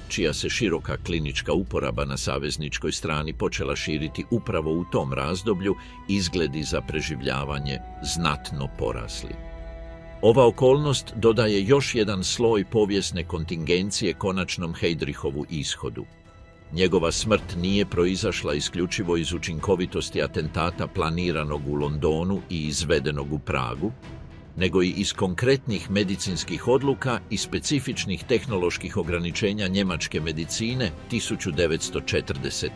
čija se široka klinička uporaba na savezničkoj strani počela širiti upravo u tom razdoblju, izgledi za preživljavanje znatno porasli. Ova okolnost dodaje još jedan sloj povijesne kontingencije konačnom Heydrichovu ishodu. Njegova smrt nije proizašla isključivo iz učinkovitosti atentata planiranog u Londonu i izvedenog u Pragu, nego i iz konkretnih medicinskih odluka i specifičnih tehnoloških ograničenja njemačke medicine 1940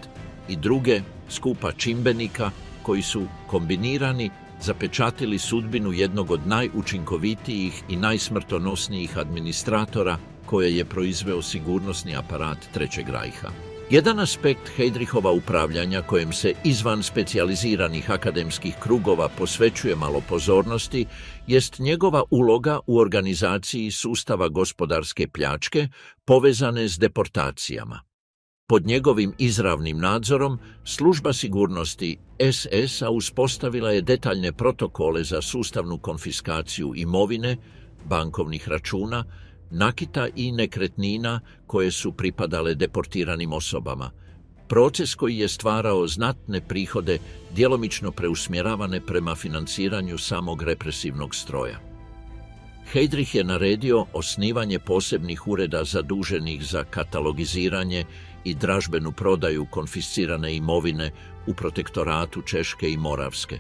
i druge skupa čimbenika koji su kombinirani zapečatili sudbinu jednog od najučinkovitijih i najsmrtonosnijih administratora koje je proizveo sigurnosni aparat Trećeg rajha. Jedan aspekt Heydrichova upravljanja kojem se izvan specijaliziranih akademskih krugova posvećuje malo pozornosti jest njegova uloga u organizaciji sustava gospodarske pljačke povezane s deportacijama. Pod njegovim izravnim nadzorom, služba sigurnosti SS-a uspostavila je detaljne protokole za sustavnu konfiskaciju imovine, bankovnih računa, nakita i nekretnina koje su pripadale deportiranim osobama. Proces koji je stvarao znatne prihode, djelomično preusmjeravane prema financiranju samog represivnog stroja. Heydrich je naredio osnivanje posebnih ureda zaduženih za katalogiziranje i dražbenu prodaju konfiscirane imovine u protektoratu Češke i Moravske,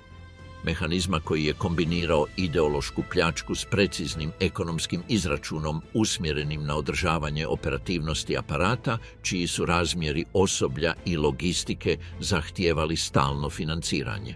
mehanizma koji je kombinirao ideološku pljačku s preciznim ekonomskim izračunom usmjerenim na održavanje operativnosti aparata, čiji su razmjeri osoblja i logistike zahtijevali stalno financiranje.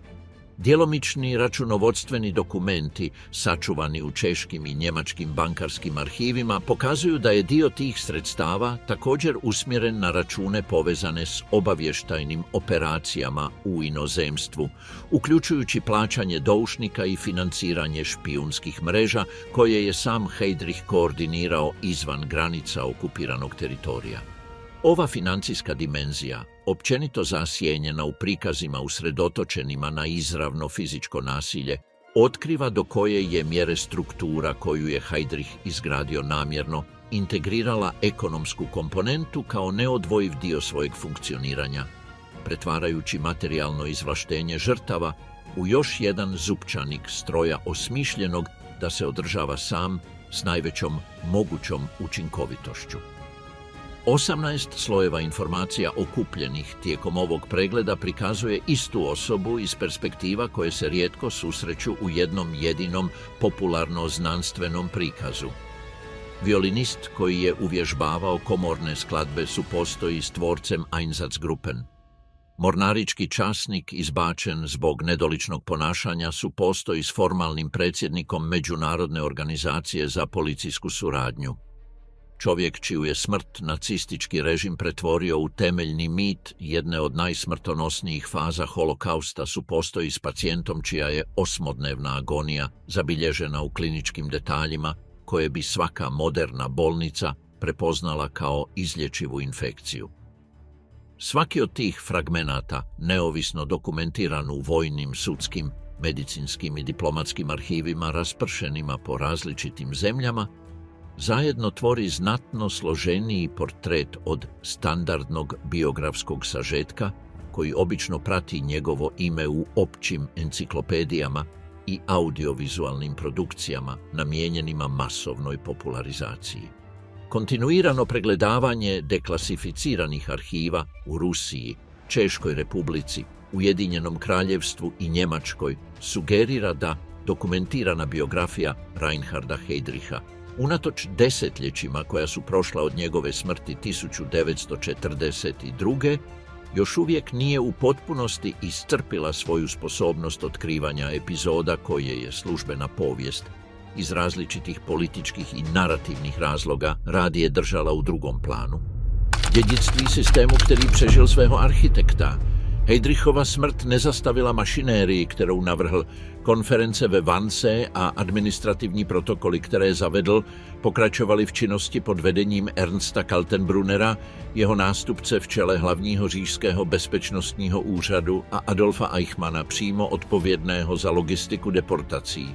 Djelomični računovodstveni dokumenti, sačuvani u češkim i njemačkim bankarskim arhivima, pokazuju da je dio tih sredstava također usmjeren na račune povezane s obavještajnim operacijama u inozemstvu, uključujući plaćanje doušnika i financiranje špijunskih mreža koje je sam Heydrich koordinirao izvan granica okupiranog teritorija. Ova financijska dimenzija, općenito zasjenjena u prikazima usredotočenima na izravno fizičko nasilje, otkriva do koje je mjere struktura koju je Heydrich izgradio namjerno integrirala ekonomsku komponentu kao neodvojiv dio svojeg funkcioniranja, pretvarajući materijalno izvlaštenje žrtava u još jedan zupčanik stroja osmišljenog da se održava sam s najvećom mogućom učinkovitošću. 18 slojeva informacija okupljenih tijekom ovog pregleda prikazuje istu osobu iz perspektiva koje se rijetko susreću u jednom jedinom popularno-znanstvenom prikazu. Violinist koji je uvježbavao komorne skladbe supostoji s tvorcem Einsatzgruppen. Mornarički časnik izbačen zbog nedoličnog ponašanja supostoji s formalnim predsjednikom Međunarodne organizacije za policijsku suradnju. Čovjek čiju je smrt nacistički režim pretvorio u temeljni mit jedne od najsmrtonosnijih faza holokausta supostoji s pacijentom čija je 8-dnevna agonija zabilježena u kliničkim detaljima koje bi svaka moderna bolnica prepoznala kao izlječivu infekciju. Svaki od tih fragmenata, neovisno dokumentiran u vojnim, sudskim, medicinskim i diplomatskim arhivima raspršenima po različitim zemljama, zajedno tvori znatno složeniji portret od standardnog biografskog sažetka koji obično prati njegovo ime u općim enciklopedijama i audiovizualnim produkcijama namijenjenima masovnoj popularizaciji. Kontinuirano pregledavanje deklasificiranih arhiva u Rusiji, Češkoj Republici, Ujedinjenom Kraljevstvu i Njemačkoj sugerira da dokumentirana biografija Reinharda Heydricha, unatoč desetljećima koja su prošla od njegove smrti 1942. još uvijek nije u potpunosti iscrpila svoju sposobnost otkrivanja epizoda koje je službena povijest iz različitih političkih i narativnih razloga radije držala u drugom planu. Dědictví systému, který přežil svého architekta. Heydrichova smrt nezastavila mašinérii, kterou navrhl, konference ve Vance a administrativní protokoly, které zavedl, pokračovaly v činnosti pod vedením Ernsta Kaltenbrunnera, jeho nástupce v čele hlavního říšského bezpečnostního úřadu a Adolfa Eichmanna, přímo odpovědného za logistiku deportací.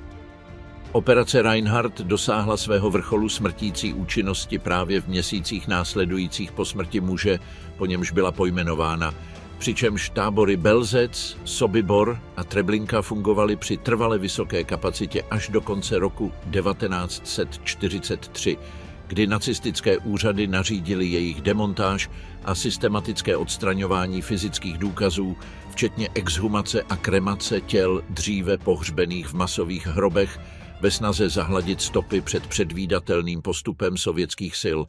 Operace Reinhard dosáhla svého vrcholu smrtící účinnosti právě v měsících následujících po smrti muže, po němž byla pojmenována, přičemž tábory Belzec, Sobibor a Treblinka fungovaly při trvale vysoké kapacitě až do konce roku 1943, kdy nacistické úřady nařídily jejich demontáž a systematické odstraňování fyzických důkazů, včetně exhumace a kremace těl dříve pohřbených v masových hrobech, ve snaze zahladit stopy před předvídatelným postupem sovětských sil.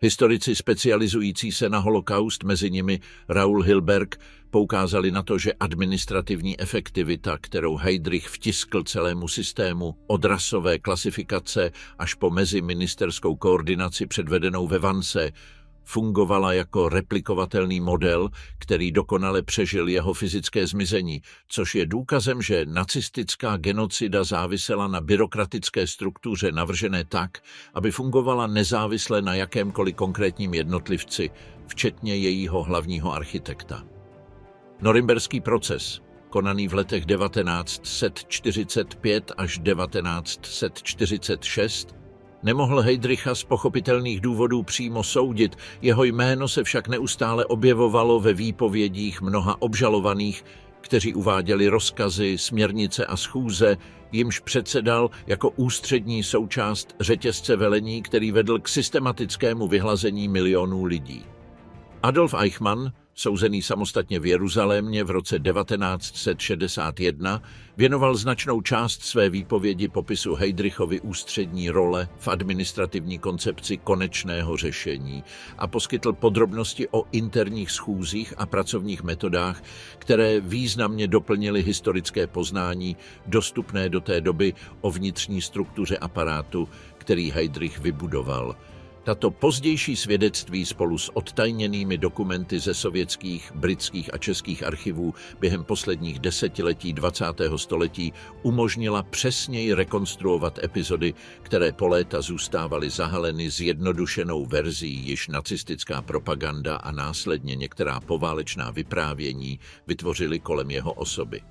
Historici specializující se na holokaust, mezi nimi Raoul Hilberg, poukázali na to, že administrativní efektivita, kterou Heydrich vtiskl celému systému, od rasové klasifikace až po meziministerskou koordinaci předvedenou ve Vance, fungovala jako replikovatelný model, který dokonale přežil jeho fyzické zmizení, což je důkazem, že nacistická genocida závisela na byrokratické struktuře navržené tak, aby fungovala nezávisle na jakémkoliv konkrétním jednotlivci, včetně jejího hlavního architekta. Norimberský proces, konaný v letech 1945 až 1946, nemohl Heydricha z pochopitelných důvodů přímo soudit, jeho jméno se však neustále objevovalo ve výpovědích mnoha obžalovaných, kteří uváděli rozkazy, směrnice a schůze, jimž předsedal jako ústřední součást řetězce velení, který vedl k systematickému vyhlazení milionů lidí. Adolf Eichmann, souzený samostatně v Jeruzalémě v roce 1961, věnoval značnou část své výpovědi popisu Heydrichovy ústřední role v administrativní koncepci konečného řešení a poskytl podrobnosti o interních schůzích a pracovních metodách, které významně doplnily historické poznání dostupné do té doby o vnitřní struktuře aparátu, který Heydrich vybudoval. Tato pozdější svědectví spolu s odtajněnými dokumenty ze sovětských, britských a českých archivů během posledních desetiletí 20. století umožnila přesněji rekonstruovat epizody, které po léta zůstávaly zahaleny zjednodušenou verzí, již nacistická propaganda a následně některá poválečná vyprávění vytvořily kolem jeho osoby.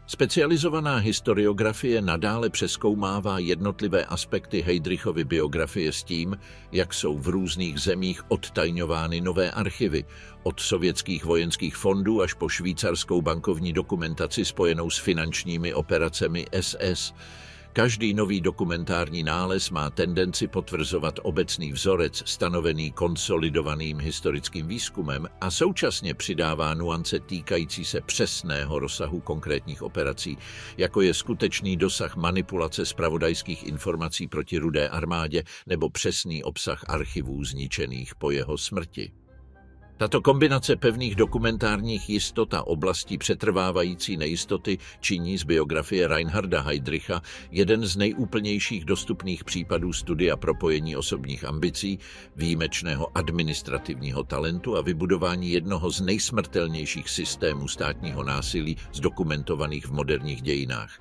Specializovaná historiografie nadále přezkoumává jednotlivé aspekty Heydrichovy biografie s tím, jak jsou v různých zemích odtajňovány nové archivy, od sovětských vojenských fondů až po švýcarskou bankovní dokumentaci spojenou s finančními operacemi SS. Každý nový dokumentární nález má tendenci potvrzovat obecný vzorec stanovený konsolidovaným historickým výzkumem a současně přidává nuance týkající se přesného rozsahu konkrétních operací, jako je skutečný dosah manipulace zpravodajských informací proti Rudé armádě nebo přesný obsah archivů zničených po jeho smrti. Tato kombinace pevných dokumentárních jistot a oblastí přetrvávající nejistoty činí z biografie Reinharda Heydricha jeden z nejúplnějších dostupných případů studia propojení osobních ambicí, výjimečného administrativního talentu a vybudování jednoho z nejsmrtelnějších systémů státního násilí zdokumentovaných v moderních dějinách.